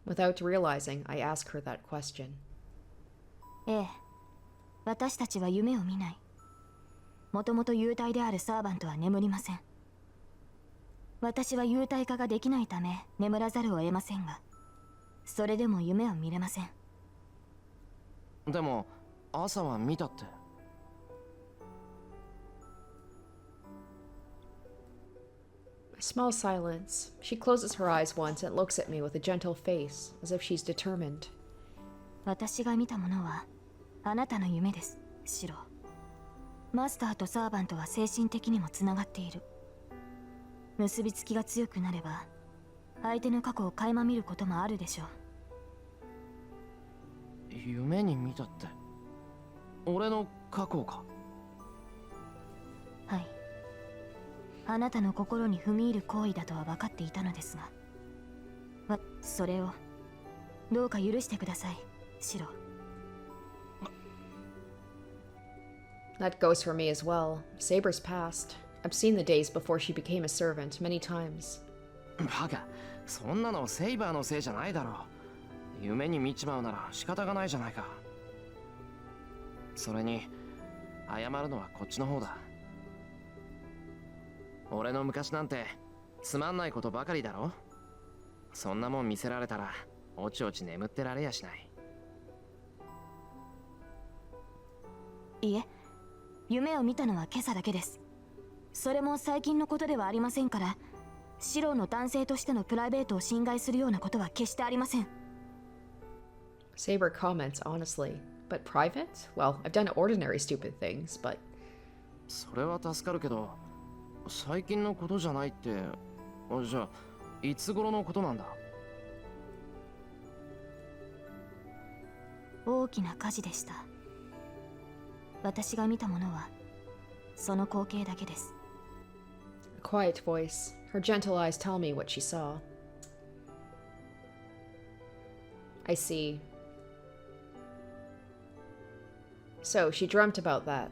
Without realizing, I ask her that question. ええ、私たちは夢を見ない。もともと幽体であるサーバントは眠りません。私は幽体化ができないため眠らざるを得ませんが、それでも夢は見れません。でも朝は見たって。 A small silence. She closes her eyes once and looks at me with a gentle face, as if she's determined. 私が見たものはあなたの夢です、シロ。マスターとサーバントは精神的にもつながっている。結びつきが強くなれば相手の過去を垣間見ることもあるでしょう。夢に見たって、俺の過去か？はい。あなたの心に踏み入る行為だとは分かっていたのですが、それをどうか許してください、シロ。 That goes for me as well. Saber's past. I've seen the days before she became a servant many times. バカ、そんなのセイバーのせいじゃないだろう。夢に見ちまうなら仕方がないじゃないか。それに謝るのはこっちの方だ。俺の昔なんてつまんないことばかりだろ。そんなもん見せられたらおちおち眠ってられやしない。いえ、夢を見たのは今朝だけです。それも最近のことではありませんから、シロの男性としてのプライベートを侵害するようなことは決してありません。 Saber comments honestly. But private? Well, I've done ordinary stupid things, but... それは助かるけど、最近のことじゃないって、じゃあいつ頃のことなんだ？大きな火事でした。私が見たものはその光景だけです。 A quiet voice. Her gentle eyes tell me what she saw. I see. So, she dreamt about that.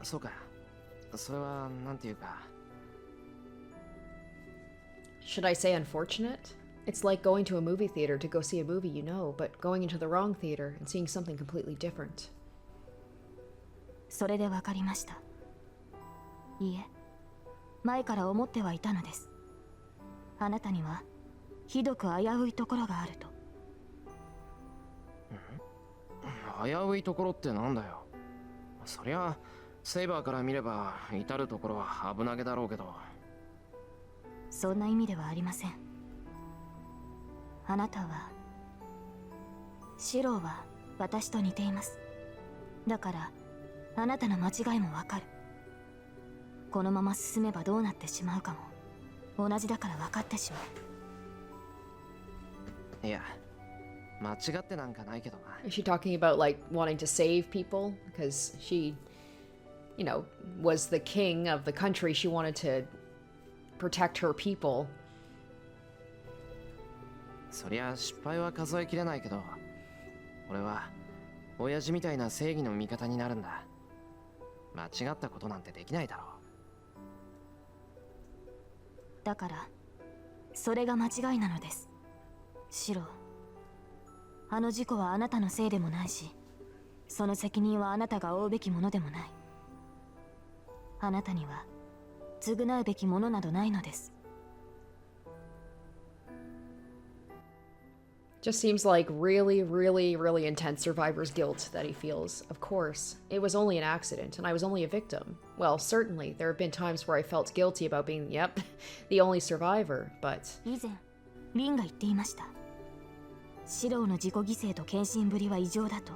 そうか。それはなんていうか。 Should I say unfortunate? It's like going to a movie theater to go see a movie you know, but going into the wrong theater and seeing something completely different. それで分かりました。いいえ、前から思ってはいたのです。あなたにはひどく危ういところがあると。危ういところってなんだよ。そりゃセイバーから見れば至るところは危なげだろうけど。そんな意味ではありません。あなたは、シローは私と似ています。だからあなたの間違いもわかる。このまま進めばどうなってしまうかも同じだから分かってしまう。いや、間違ってなんかないけどな。 Is she talking about like wanting to save people? Because she, you know, was the king of the country. She wanted to protect her people. そりゃ失敗は数えきれないけど、俺は親父みたいな正義の味方になるんだ。間違ったことなんてできないだろう。だからそれが間違いなのです、シロー。あの事故はあなたのせいでもないし、その責任はあなたが負うべきものでもない。あなたには償うべきものなどないのです。 Just seems like really, really, really intense survivor's guilt that he feels. Of course, it was only an accident, and I was only a victim. Well, certainly, there have been times where I felt guilty about being, yep, the only survivor, but... 以前リンが言っていました。シローの自己犠牲と献身ぶりは異常だと。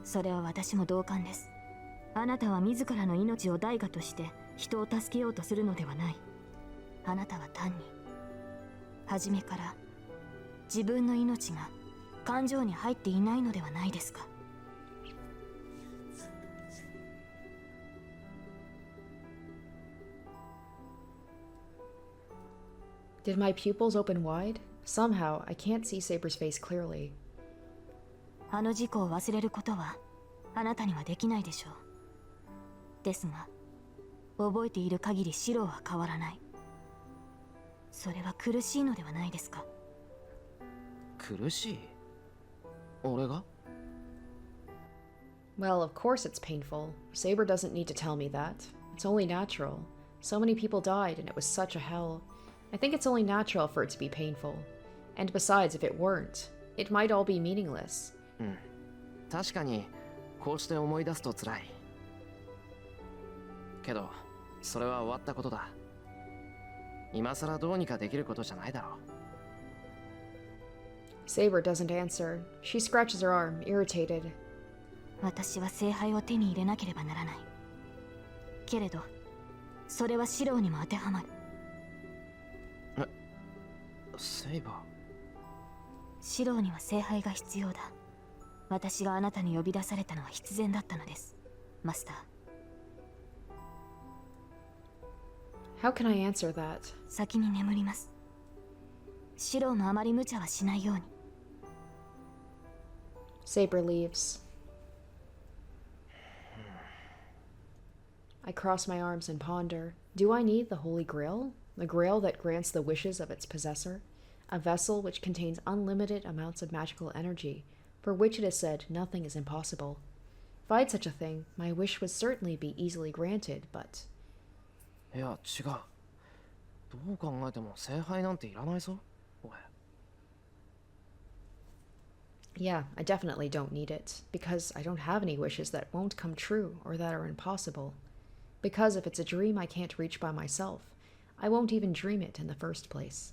それは私も同感です。あなたは自らの命を代価として人を助けようとするのではない。あなたは単に初めから自分の命が感情に入っていないのではないですか。Did my pupils open wide? Somehow, I can't see Saber's face clearly. あの事故を忘れることはあなたにはできないでしょう。ですが、覚えている限りシロは変わらない。それは苦しいのではないですか。苦しい？俺が？ Well, of course it's painful. Saber doesn't need to tell me that. It's only natural. So many people died and it was such a hell. I think it's only natural for it to be painful. And besides, if it weren't, it might all be meaningless. うん。確かにこうして思い出すと辛い。けど、それは終わったことだ。今さらどうにかできることじゃないだろう。Saber doesn't answer. She scratches her arm, irritated. 私は聖杯を手に入れなければならない。けれど、それはシロにも当てはまる。セイバー。シロには聖杯が必要だ。私があなたに呼び出されたのは必然だったのです、マスター。How can I answer that? 先に眠ります。シロもあまり無茶はしないように。Saber leaves. I cross my arms and ponder. Do I need the Holy Grail? The Grail that grants the wishes of its possessor? A vessel which contains unlimited amounts of magical energy, for which it is said nothing is impossible. If I had such a thing, my wish would certainly be easily granted, but... いや、違う。どう考えても聖杯なんていらないぞ、俺。Yeah, I definitely don't need it, because I don't have any wishes that won't come true or that are impossible. Because if it's a dream I can't reach by myself, I won't even dream it in the first place.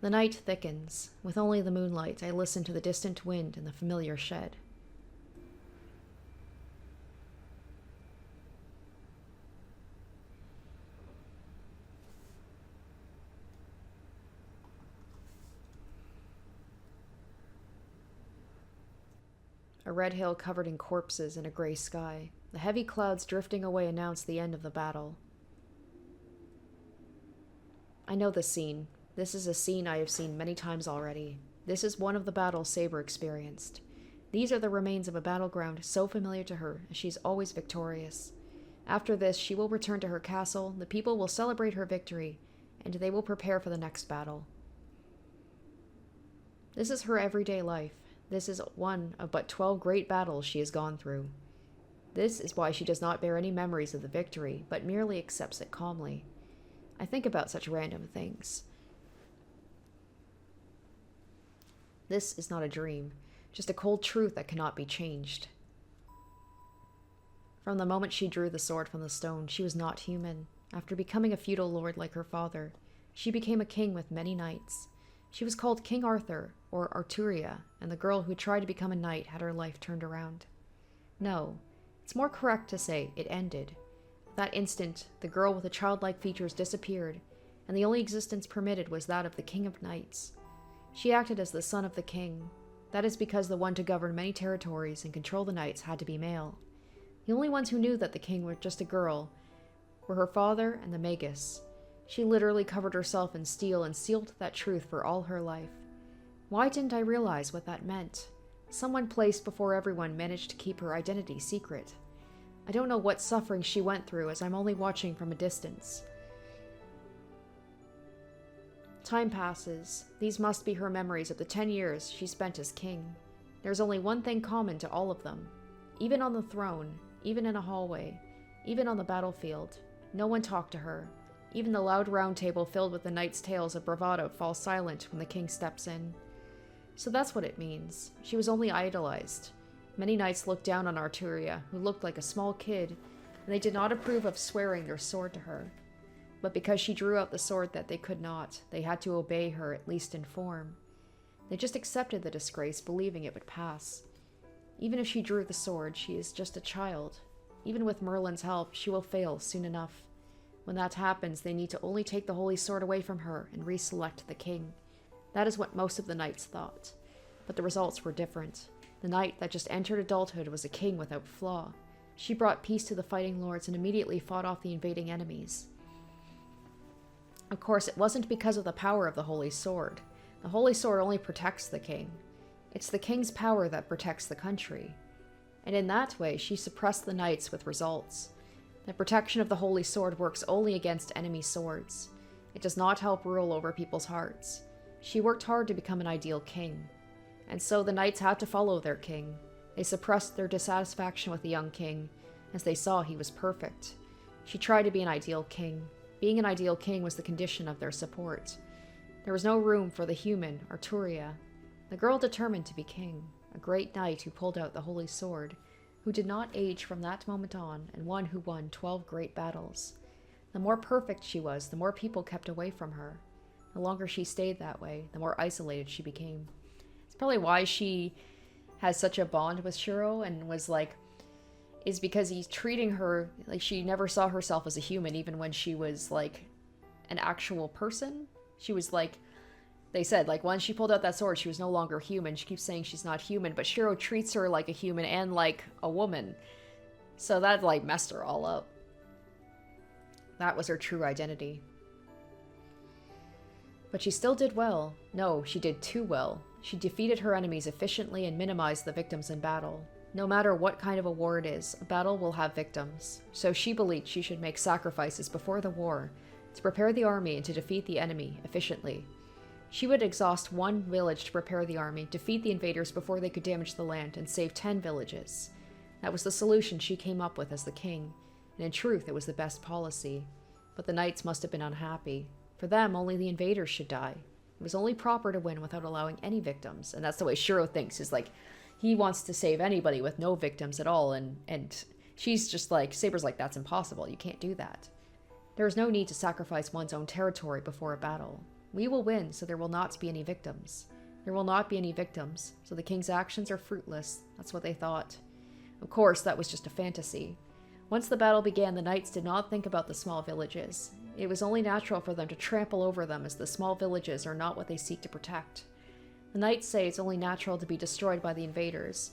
The night thickens. With only the moonlight, I listen to the distant wind in the familiar shed. A red hill covered in corpses and a gray sky. The heavy clouds drifting away announce the end of the battle. I know this scene. This is a scene I have seen many times already. This is one of the battles Saber experienced. These are the remains of a battleground so familiar to her, as she's always victorious. After this, she will return to her castle, the people will celebrate her victory, and they will prepare for the next battle. This is her everyday life. This is one of but 12 great battles she has gone through. This is why she does not bear any memories of the victory, but merely accepts it calmly. I think about such random things. This is not a dream, just a cold truth that cannot be changed. From the moment she drew the sword from the stone, she was not human. After becoming a feudal lord like her father, she became a king with many knights. She was called King Arthur, or Arturia, and the girl who tried to become a knight had her life turned around. No, it's more correct to say it ended. At that instant, the girl with the childlike features disappeared, and the only existence permitted was that of the King of Knights. She acted as the son of the king. That is because the one to govern many territories and control the knights had to be male. The only ones who knew that the king was just a girl were her father and the Magus. She literally covered herself in steel and sealed that truth for all her life. Why didn't I realize what that meant? Someone placed before everyone managed to keep her identity secret. I don't know what suffering she went through, as I'm only watching from a distance. Time passes. These must be her memories of the 10 years she spent as king. There's only one thing common to all of them. Even on the throne, even in a hallway, even on the battlefield, no one talked to her. Even the loud round table filled with the knights' tales of bravado falls silent when the king steps in. So that's what it means. She was only idolized. Many knights looked down on Arturia, who looked like a small kid, and they did not approve of swearing their sword to her. But because she drew out the sword that they could not, they had to obey her, at least in form. They just accepted the disgrace, believing it would pass. Even if she drew the sword, she is just a child. Even with Merlin's help, she will fail soon enough. When that happens, they need to only take the holy sword away from her and reselect the king. That is what most of the knights thought. But the results were different. The knight that just entered adulthood was a king without flaw. She brought peace to the fighting lords and immediately fought off the invading enemies. Of course, it wasn't because of the power of the Holy Sword. The Holy Sword only protects the king. It's the king's power that protects the country. And in that way, she suppressed the knights with results. The protection of the Holy Sword works only against enemy swords. It does not help rule over people's hearts. She worked hard to become an ideal king. And so the knights had to follow their king. They suppressed their dissatisfaction with the young king, as they saw he was perfect. She tried to be an ideal king. Being an ideal king was the condition of their support. There was no room for the human, Arturia. The girl determined to be king, a great knight who pulled out the holy sword, who did not age from that moment on, and one who won 12 great battles. The more perfect she was, the more people kept away from her. The longer she stayed that way, the more isolated she became. It's probably why she has such a bond with Shiro and was like, is because he's treating her like she never saw herself as a human, even when she was like an actual person. She was like, they said, like, once she pulled out that sword, she was no longer human. She keeps saying she's not human, but Shiro treats her like a human and like a woman. So that, like, messed her all up. That was her true identity. But she still did well. No, she did too well. She defeated her enemies efficiently and minimized the victims in battle. No matter what kind of a war it is, a battle will have victims. So she believed she should make sacrifices before the war to prepare the army and to defeat the enemy efficiently. She would exhaust one village to prepare the army, defeat the invaders before they could damage the land, and save 10 villages. That was the solution she came up with as the king, and in truth it was the best policy. But the knights must have been unhappy. For them, only the invaders should die. It was only proper to win without allowing any victims, and that's the way Shiro thinks, is like, he wants to save anybody with no victims at all, and she's just like, Saber's like, that's impossible, you can't do that. There is no need to sacrifice one's own territory before a battle. We will win, so there will not be any victims. There will not be any victims, so the king's actions are fruitless. That's what they thought. Of course, that was just a fantasy. Once the battle began, the knights did not think about the small villages. It was only natural for them to trample over them, as the small villages are not what they seek to protect. The knights say it's only natural to be destroyed by the invaders,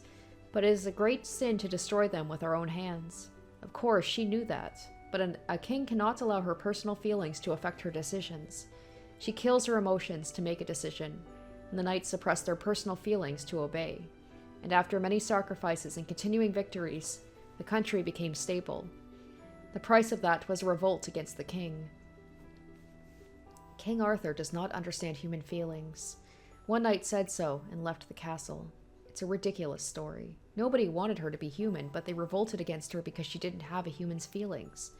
but it is a great sin to destroy them with our own hands. Of course, she knew that, but a king cannot allow her personal feelings to affect her decisions. She kills her emotions to make a decision, and the knights suppress their personal feelings to obey. And after many sacrifices and continuing victories, the country became stable. The price of that was a revolt against the king. King Arthur does not understand human feelings. One knight said so and left the castle. It's a ridiculous story. Nobody wanted her to be human, but they revolted against her because she didn't have a human's feelings.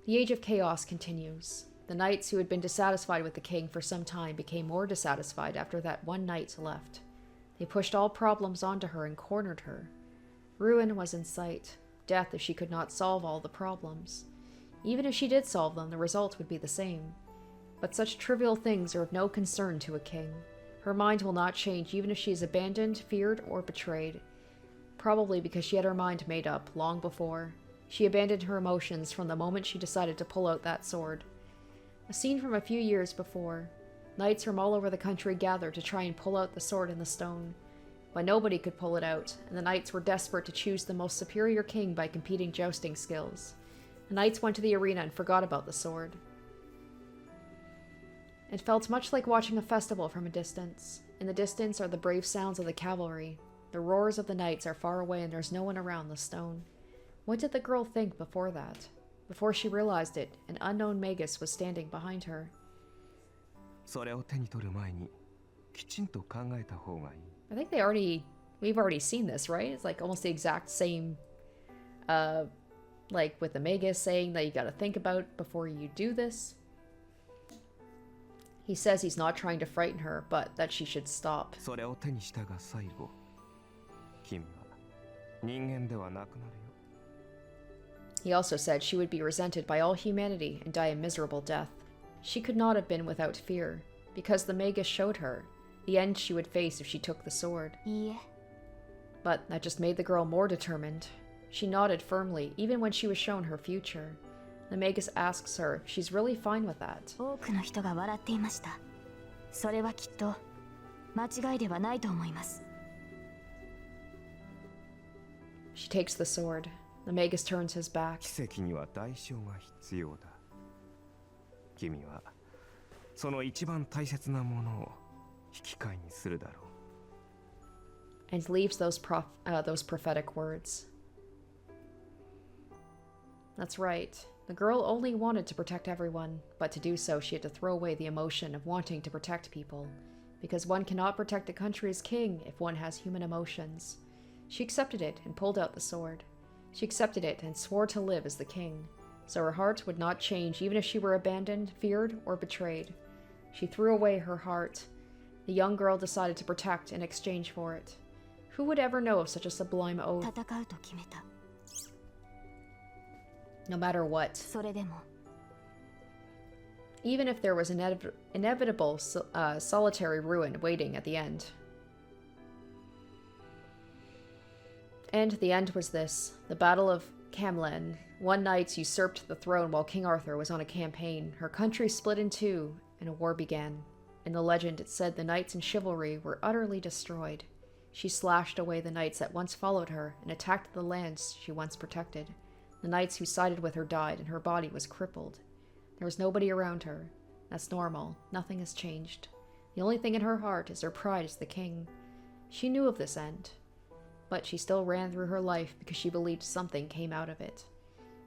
The Age of Chaos continues. The knights who had been dissatisfied with the king for some time became more dissatisfied after that one knight left. They pushed all problems onto her and cornered her. Ruin was in sight. Death if she could not solve all the problems. Even if she did solve them, the result would be the same. But such trivial things are of no concern to a king. Her mind will not change even if she is abandoned, feared, or betrayed. Probably because she had her mind made up long before. She abandoned her emotions from the moment she decided to pull out that sword. A scene from a few years before. Knights from all over the country gathered to try and pull out the sword in the stone. But nobody could pull it out, and the knights were desperate to choose the most superior king by competing jousting skills. The knights went to the arena and forgot about the sword. It felt much like watching a festival from a distance. In the distance are the brave sounds of the cavalry. The roars of the knights are far away and there's no one around the stone. What did the girl think before that? Before she realized it, an unknown magus was standing behind her. I think we've already seen this, right? It's like almost the exact same, like with the magus saying that you gotta think about before you do this. He says he's not trying to frighten her, but that she should stop. He also said she would be resented by all humanity and die a miserable death. She could not have been without fear, because the magus showed her the end she would face if she took the sword. Yeah. But that just made the girl more determined. She nodded firmly, even when she was shown her future. The magus asks her if she's really fine with that. 多くの人が笑っていました。それはきっと間違いではないと思います。 She takes the sword. The magus turns his back. 奇跡には代償が必要だ。君はその一番大切なものを引き換えにするだろう。 And leaves those prophetic words. That's right. The girl only wanted to protect everyone, but to do so she had to throw away the emotion of wanting to protect people, because one cannot protect a country's king if one has human emotions. She accepted it and pulled out the sword. She accepted it and swore to live as the king, so her heart would not change even if she were abandoned, feared, or betrayed. She threw away her heart. The young girl decided to protect in exchange for it. Who would ever know of such a sublime oath? 戦うと決めた。 No matter what. それでも Even if there was inevitable solitary ruin waiting at the end. And the end was this, the Battle of Camlan. One knight usurped the throne while King Arthur was on a campaign. Her country split in two, and a war began. In the legend, it said the knights in chivalry were utterly destroyed. She slashed away the knights that once followed her and attacked the lands she once protected. The knights who sided with her died, and her body was crippled. There was nobody around her. That's normal. Nothing has changed. The only thing in her heart is her pride as the king. She knew of this end, but she still ran through her life because she believed something came out of it.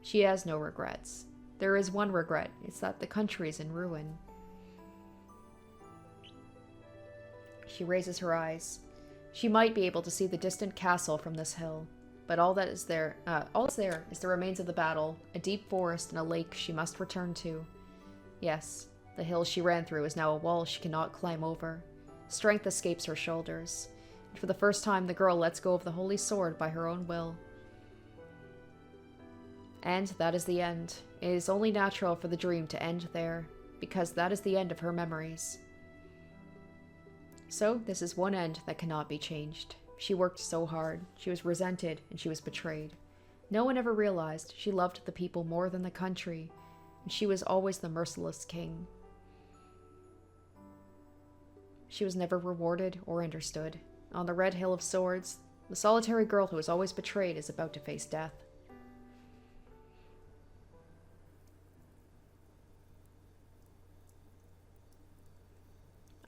She has no regrets. There is one regret. It's that the country is in ruin. She raises her eyes. She might be able to see the distant castle from this hill, but all that's there is the remains of the battle, a deep forest and a lake she must return to. Yes, the hill she ran through is now a wall she cannot climb over. Strength escapes her shoulders, and for the first time the girl lets go of the holy sword by her own will. And that is the end. It is only natural for the dream to end there, because that is the end of her memories. So, this is one end that cannot be changed. She worked so hard, she was resented, and she was betrayed. No one ever realized she loved the people more than the country, and she was always the merciless king. She was never rewarded or understood. On the Red Hill of Swords, the solitary girl who was always betrayed is about to face death.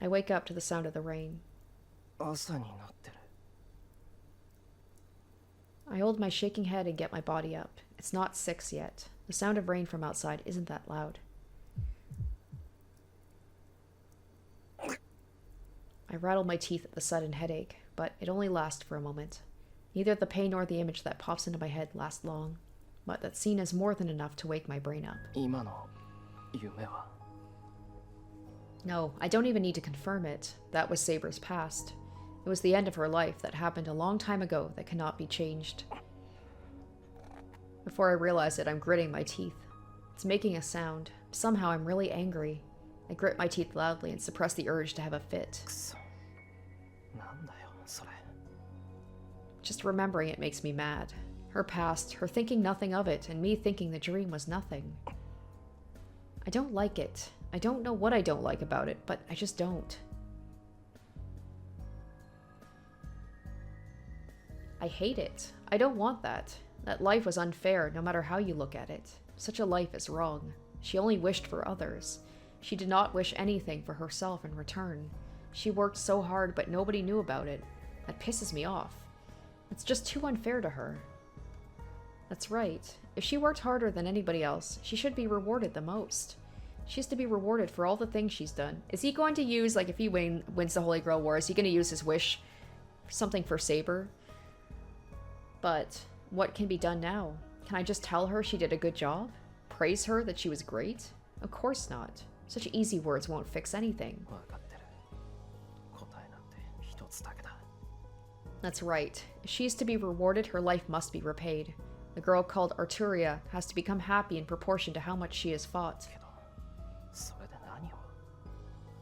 I wake up to the sound of the rain. 朝になってる。 I hold my shaking head and get my body up. It's not 6 yet. The sound of rain from outside isn't that loud. I rattle my teeth at the sudden headache, but it only lasts for a moment. Neither the pain nor the image that pops into my head last long, but that scene is more than enough to wake my brain up. 今の夢は No, I don't even need to confirm it. That was Saber's past. It was the end of her life that happened a long time ago that cannot be changed. Before I realize it, I'm gritting my teeth. It's making a sound. Somehow I'm really angry. I grit my teeth loudly and suppress the urge to have a fit. くそ。なんだよそれ。 Just remembering it makes me mad. Her past, her thinking nothing of it, and me thinking the dream was nothing. I don't like it. I don't know what I don't like about it, but I just don't. I hate it. I don't want that. That life was unfair, no matter how you look at it. Such a life is wrong. She only wished for others. She did not wish anything for herself in return. She worked so hard, but nobody knew about it. That pisses me off. It's just too unfair to her. That's right. If she worked harder than anybody else, she should be rewarded the most. She has to be rewarded for all the things she's done. Is he going to use, like, if he wins the Holy Grail War, is he going to use his wish for something for Saber? But what can be done now? Can I just tell her she did a good job? Praise her that she was great? Of course not. Such easy words won't fix anything. わかってる。答えなんて一つだけだ。 That's right. If she is to be rewarded, her life must be repaid. The girl called Arturia has to become happy in proportion to how much she has fought. けど、それで何を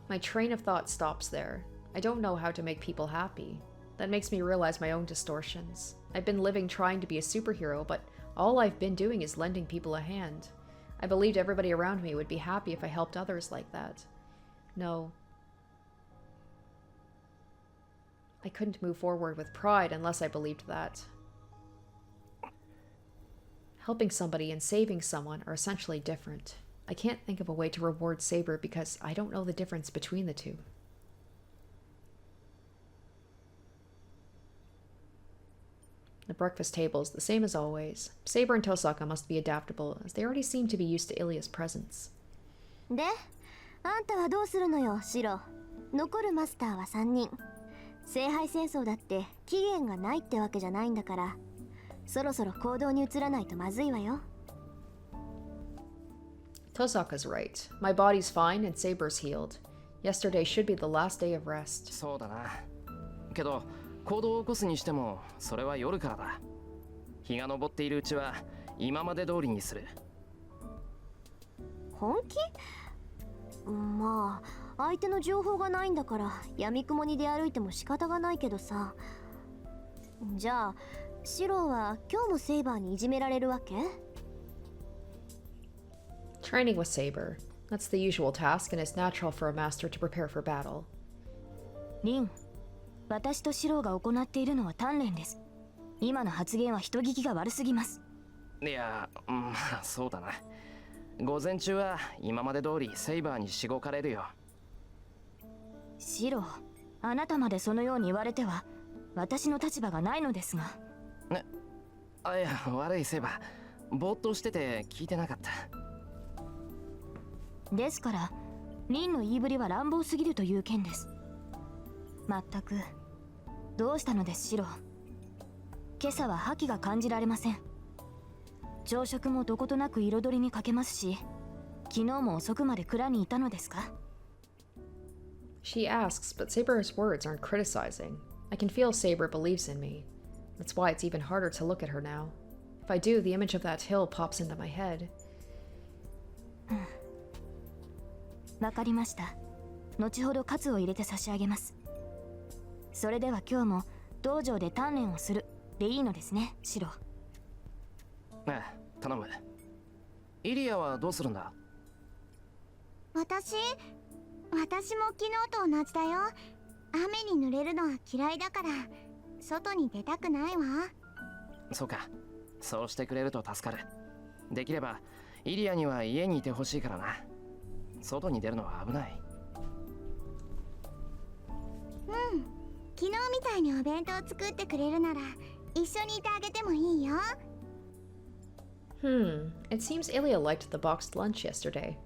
My train of thought stops there. I don't know how to make people happy. That makes me realize my own distortions. I've been living trying to be a superhero, but all I've been doing is lending people a hand. I believed everybody around me would be happy if I helped others like that. No. I couldn't move forward with pride unless I believed that. Helping somebody and saving someone are essentially different. I can't think of a way to reward Saber because I don't know the difference between the two. The breakfast table is the same as always. Saber and Tosaka must be adaptable, as they already seem to be used to Ilya's presence. で、あんたはどうするのよ、シロ。残るマスターは3人。聖杯戦争だって期限がないってわけじゃないんだから、そろそろ行動に移らないとまずいわよ。Tosaka's right. My body's fine and Saber's healed. Yesterday should be the last day of rest. そうだな。けど行動を起こすにしてもそれは夜からだ。日が昇っているうちは今まで通りにする。本気？まあ相手の情報がないんだから闇雲に出歩いても仕方がないけどさ。じゃあシロは今日もセイバーにいじめられるわけ？ Training with Saber. That's the usual task, and it's natural for a master to prepare for battle. リン、私とシロが行っているのは鍛錬です。今の発言は人聞きが悪すぎます。いや、まあそうだな。午前中は今まで通りセイバーにしごかれるよ。シロ、あなたまでそのように言われては私の立場がないのですが。ね、あ、いや悪いセイバー、ぼーっとしてて聞いてなかった。ですからリンの言いぶりは乱暴すぎるという件です。まったくどうしたのですシロ。今朝は覇気が感じられません。朝食もどことなく彩りに欠けますし、昨日も遅くまで蔵にいたのですか？ She asks, but Saber's words aren't criticizing. I can feel Saber believes in me. That's why it's even harder to look at her now. If I do, the image of that hill pops into my head. わかりました。後ほどカツを入れて差し上げます。それでは今日も道場で鍛錬をするでいいのですね、シロ。ええ、頼む。イリアはどうするんだ？私も昨日と同じだよ。雨に濡れるのは嫌いだから外に出たくないわ。そうか、そうしてくれると助かる。できればイリアには家にいてほしいからな。外に出るのは危ない。うん、昨日みたいにお弁当作ってくれるなら一緒にいてあげてもいいよ。It seems Ilya liked the boxed lunch yesterday.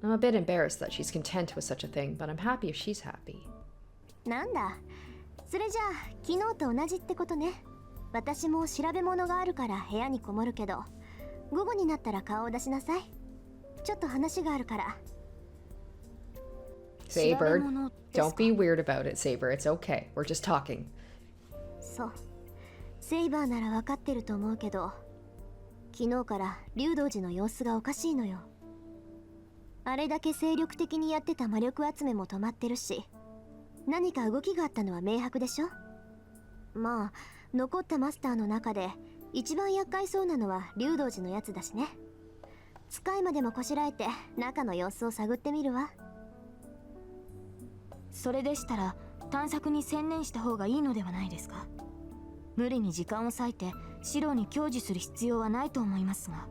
I'm a bit embarrassed that she's content with such a thing, but I'm happy if she's happy. なんだ、それじゃあ昨日と同じってことね。私も調べ物があるから部屋にこもるけど、午後になったら顔を出しなさい。ちょっと話があるから。Saber, don't be weird about it, Saber. It's okay. We're just talking. そう。セイバーなら分かってると思うけど、昨日から竜道寺の様子がおかしいのよ。あれだけ精力的にやってた魔力集めも止まってるし、何か動きがあったのは明白でしょ。まあ、残ったマスターの中で一番厄介そうなのは竜道寺のやつだしね。使いまでもこしらえて中の様子を探ってみるわ。それでしたら探索に専念した方がいいのではないですか。無理に時間を割いてシロに享受する必要はないと思いますが。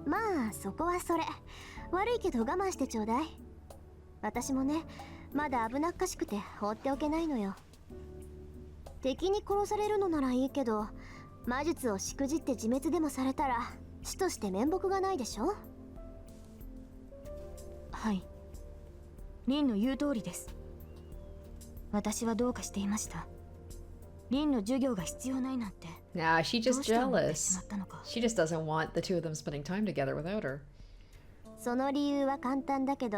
まあそこはそれ。悪いけど我慢してちょうだい。私もね、まだ危なっかしくて放っておけないのよ。敵に殺されるのならいいけど、魔術をしくじって自滅でもされたら死として面目がないでしょ。はい、リンの言う通りです。私はどうかしていました。リンの授業が必要ないなんて。Nah, she's just jealous. She just doesn't want the two of them spending time together without her. その理由は簡単だけど、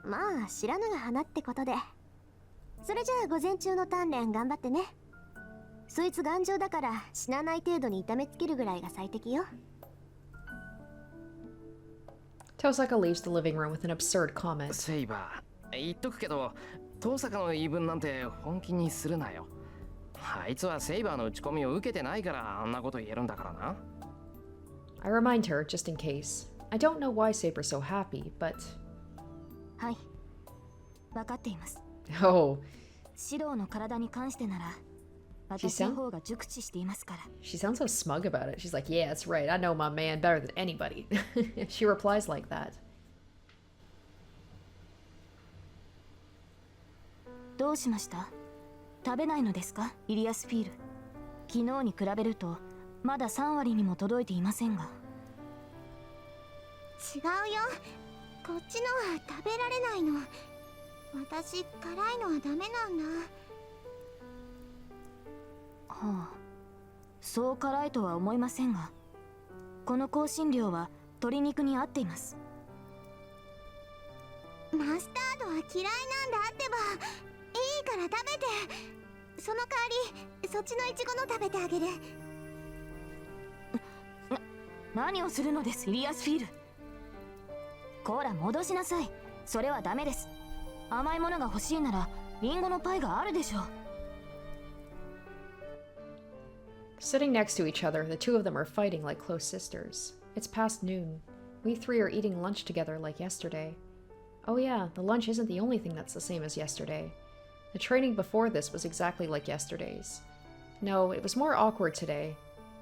まあ知らぬが花ってことで。それじゃあ午前中の鍛錬頑張ってね。そいつ頑丈だから死なない程度に痛めつけるぐらいが最適よ。Tosaka leaves the living room with an absurd comment. セイバー、言っとくけど、遠坂の言い分なんて本気にするなよ。あいつはセイバーの打ち込みを受けてないからあんなこと言えるんだからな。I remind her, just in case. I don't know why Saber's so happy, but... はい、分かっています。Oh. シロの体に関してなら私の方が熟知していますから。 She sounds so smug about it. She's like, yeah, that's right. I know my man better than anybody. She replies like that. どうしました？食べないのですか、イリアスフィール。昨日に比べるとまだ3割にも届いていませんが。違うよ、こっちのは食べられないの。私辛いのはダメなんだ。はあ、そう辛いとは思いませんが、この香辛料は鶏肉に合っています。マスタードは嫌いなんだってば。いいから食べて。その代わりそっちのイチゴの食べてあげる。何をするのです、イリアスフィール。こら戻しなさい。それはダメです。甘いものが欲しいならリンゴのパイがあるでしょう。Sitting next to each other, the two of them are fighting like close sisters. It's past noon. We three are eating lunch together like yesterday. Oh yeah, the lunch isn't the only thing that's the same as yesterday. The training before this was exactly like yesterday's. No, it was more awkward today.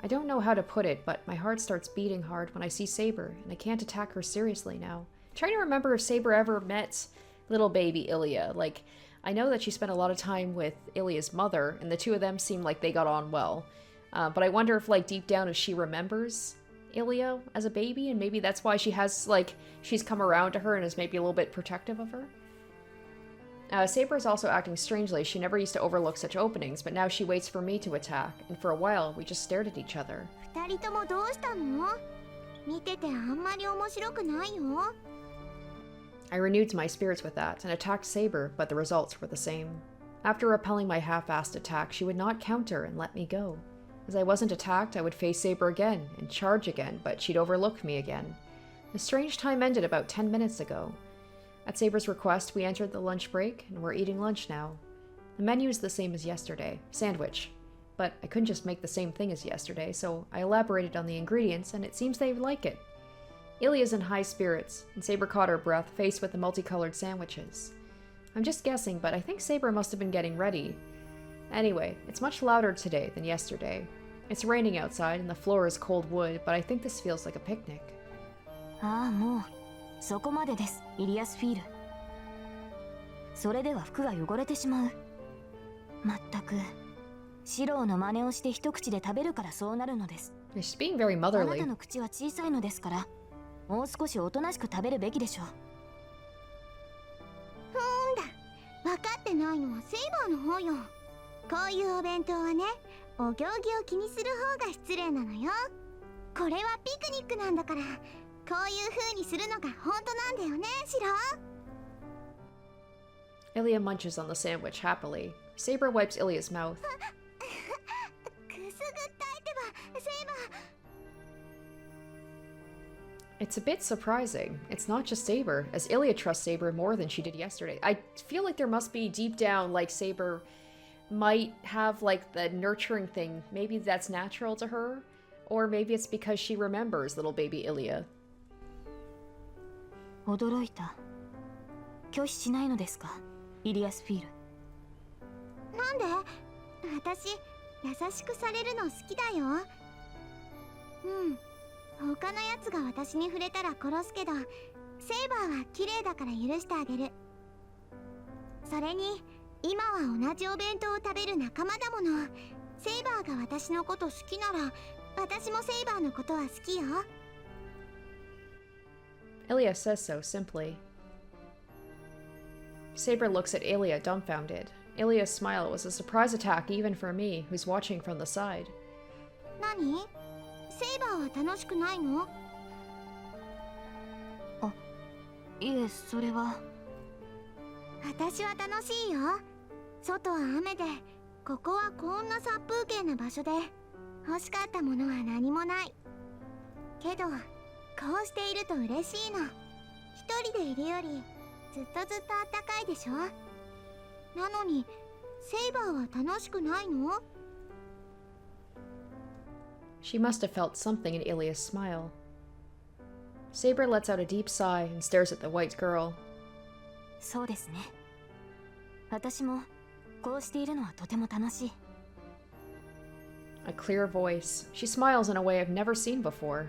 I don't know how to put it, but my heart starts beating hard when I see Saber, and I can't attack her seriously now. I'm trying to remember if Saber ever met little baby Ilya. Like, I know that she spent a lot of time with Ilya's mother, and the two of them seem like they got on well. But I wonder if, like, deep down, if she remembers Ilya as a baby, and maybe that's why she has, like, she's come around to her and is maybe a little bit protective of her. Saber is also acting strangely. She never used to overlook such openings, but now she waits for me to attack, and for a while, we just stared at each other. 二人ともどうしたの？見ててあんまり面白くないよ。I renewed my spirits with that, and attacked Saber, but the results were the same. After repelling my half-assed attack, she would not counter and let me go. As I wasn't attacked, I would face Saber again, and charge again, but she'd overlook me again. The strange time ended about 10 minutes ago. At Saber's request, we entered the lunch break, and we're eating lunch now. The menu is the same as yesterday, sandwich. But I couldn't just make the same thing as yesterday, so I elaborated on the ingredients, and it seems they like it. Ilya's in high spirits, and Saber caught her breath, faced with the multicolored sandwiches. I'm just guessing, but I think Saber must have been getting ready. Anyway, it's much louder today than yesterday. It's raining outside, and the floor is cold wood, but I think this feels like a picnic. ああ、もうそこまでです、イリアスフィール。それでは服が汚れてしまう。まったく、シローの真似をして一口で食べるからそうなるのです。She's being very あな motherly. たの口は小さいのですから、もう少しおとなしく食べるべきでしょう。分かってないのはセイバーの方よ。こういうお弁当はね、お行儀を気にする方が失礼なのよ。これはピクニックなんだから、こういう風にするのが本当なんだよね、シロ。Ilya munches on the sandwich happily. Saber wipes Ilya's mouth. くすぐったいってば、セイバー。It's a bit surprising. It's not just Saber, as Ilya trusts Saber more than she did yesterday. I feel like there must be deep down, like, Saber might have, like, the nurturing thing. Maybe that's natural to her, or maybe it's because she remembers little baby Ilya. 驚いた。拒否しないのですか、イリアスフィール。なんで？私、優しくされるの好きだよ。他のやつが私に触れたら殺すけど、セイバーは綺麗だから許してあげる。それに、今は同じお弁当を食べる仲間だもの。セイバーが私のこと好きなら、私もセイバーのことは好きよ。Ilya says so simply. Saber looks at Ilya dumbfounded. Ilya's smile was a surprise attack even for me, who's watching from the side. 何？セイバーは楽しくないの？いえ、それは。私は楽しいよ。外は雨で、ここはこんな殺風景な場所で、欲しかったものは何もない。けど、こうしていると嬉しいの。一人でいるより、ずっとずっとあったかいでしょ？なのに、セイバーは楽しくないの？ She must have felt something in Ilya's smile. Saber lets out a deep sigh and stares at the white girl. そうですね。私もこうしているのはとても楽しい。A clear voice. She smiles in a way I've never seen before.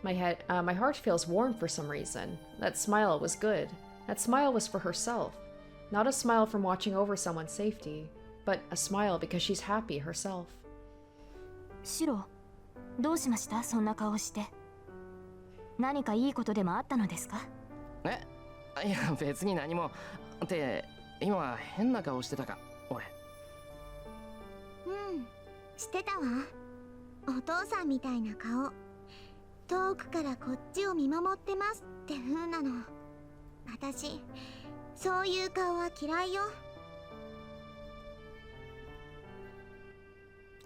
My heart feels warm for some reason. That smile was good. That smile was for herself. Not a smile from watching over someone's safety, but a smile because she's happy herself. シロ、どうしました？そんな顔して。何かいいことでもあったのですか？いや別に何も。って今変な顔してたか俺。してたわ。お父さんみたいな顔。遠くからこっちを見守ってますって風なの。私、そういう顔は嫌いよ。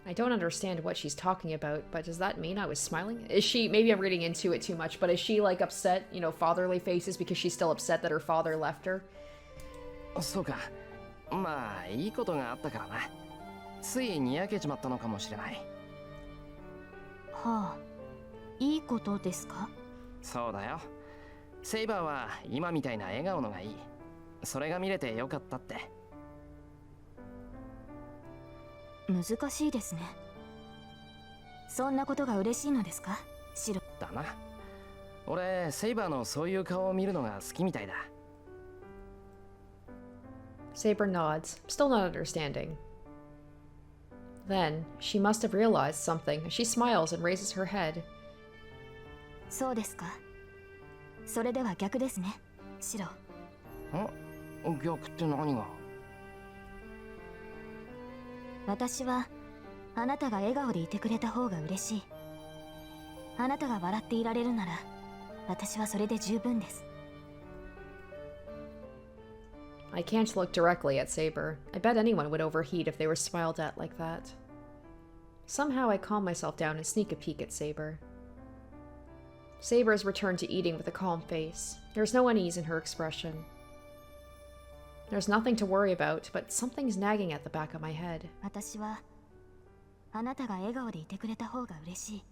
I don't understand what she's talking about, but does that mean I was smiling? Is she, maybe I'm reading into it too much, but is she like upset, you know, fatherly faces because she's still upset that her father left her? そうか。まあいいことがあったからな。ついにやけちまったのかもしれない。はあ、いいことですか？そうだよ。セイバーは今みたいな笑顔のがいい。それが見れてよかったって。難しいですね。そんなことが嬉しいのですか？シロ。だな。俺セイバーのそういう顔を見るのが好きみたいだ。Saber nods, still not understanding. Then, she must have realized something. She smiles and raises her head. そうですか。それでは逆ですね、シロ。逆って何が？私はあなたが笑顔でいてくれた方が嬉しい。あなたが笑っていられるなら私はそれで十分です。I can't look directly at Saber. I bet anyone would overheat if they were smiled at like that. Somehow I calm myself down and sneak a peek at Saber. Saber has returned to eating with a calm face. There's no unease in her expression. There's nothing to worry about, but something's nagging at the back of my head. 私はあなたが笑顔でいてくれた方が嬉しい。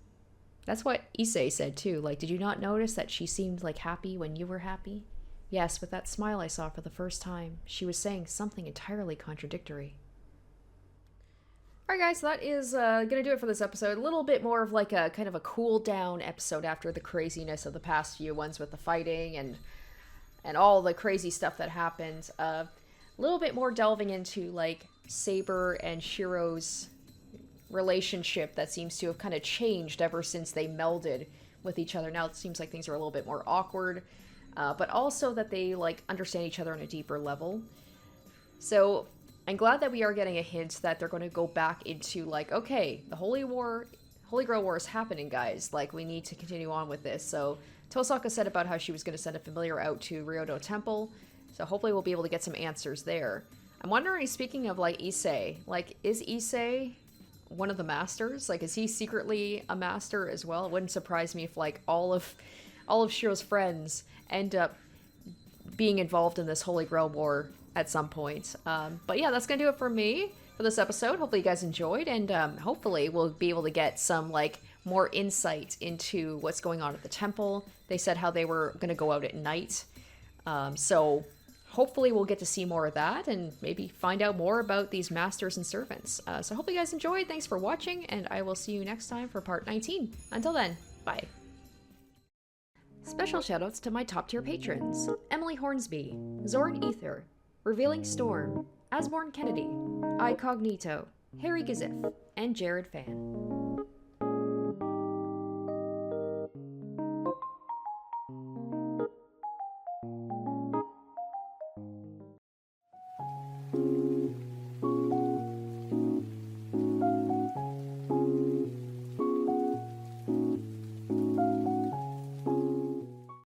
That's what Issei said too. Like, did you not notice that she seemed like happy when you were happy? Yes, with that smile I saw for the first time, she was saying something entirely contradictory. Alright guys, so that is gonna do it for this episode. A little bit more of like a kind of a cool down episode after the craziness of the past few ones with the fighting and all the crazy stuff that happened. A little bit more delving into like Saber and Shiro's relationship that seems to have kind of changed ever since they melded with each other. Now it seems like things are a little bit more awkward, but also that they like understand each other on a deeper level. So I'm glad that we are getting a hint that they're going to go back into like, okay, the Holy Grail War is happening, guys. Like, we need to continue on with this. So Tosaka said about how she was going to send a familiar out to Ryodo Temple. So hopefully we'll be able to get some answers there. I'm wondering, speaking of like Issei, like, is Issei one of the masters? Like, is he secretly a master as well? It wouldn't surprise me if like all of Shiro's friends end up being involved in this Holy Grail War at some point. But yeah, that's gonna do it for me for this episode. Hopefully you guys enjoyed, and hopefully we'll be able to get some like more insight into what's going on at the temple. They said how they were gonna go out at night, so hopefully we'll get to see more of that and maybe find out more about these masters and servants. So hopefully you guys enjoyed. Thanks for watching, and I will see you next time for part 19. Until then, bye. Special shoutouts to my top tier patrons: Emily Hornsby, Zoran Ether, Revealing Storm, Asborn Kennedy, Icognito, Harry Gazif, and Jared Fan.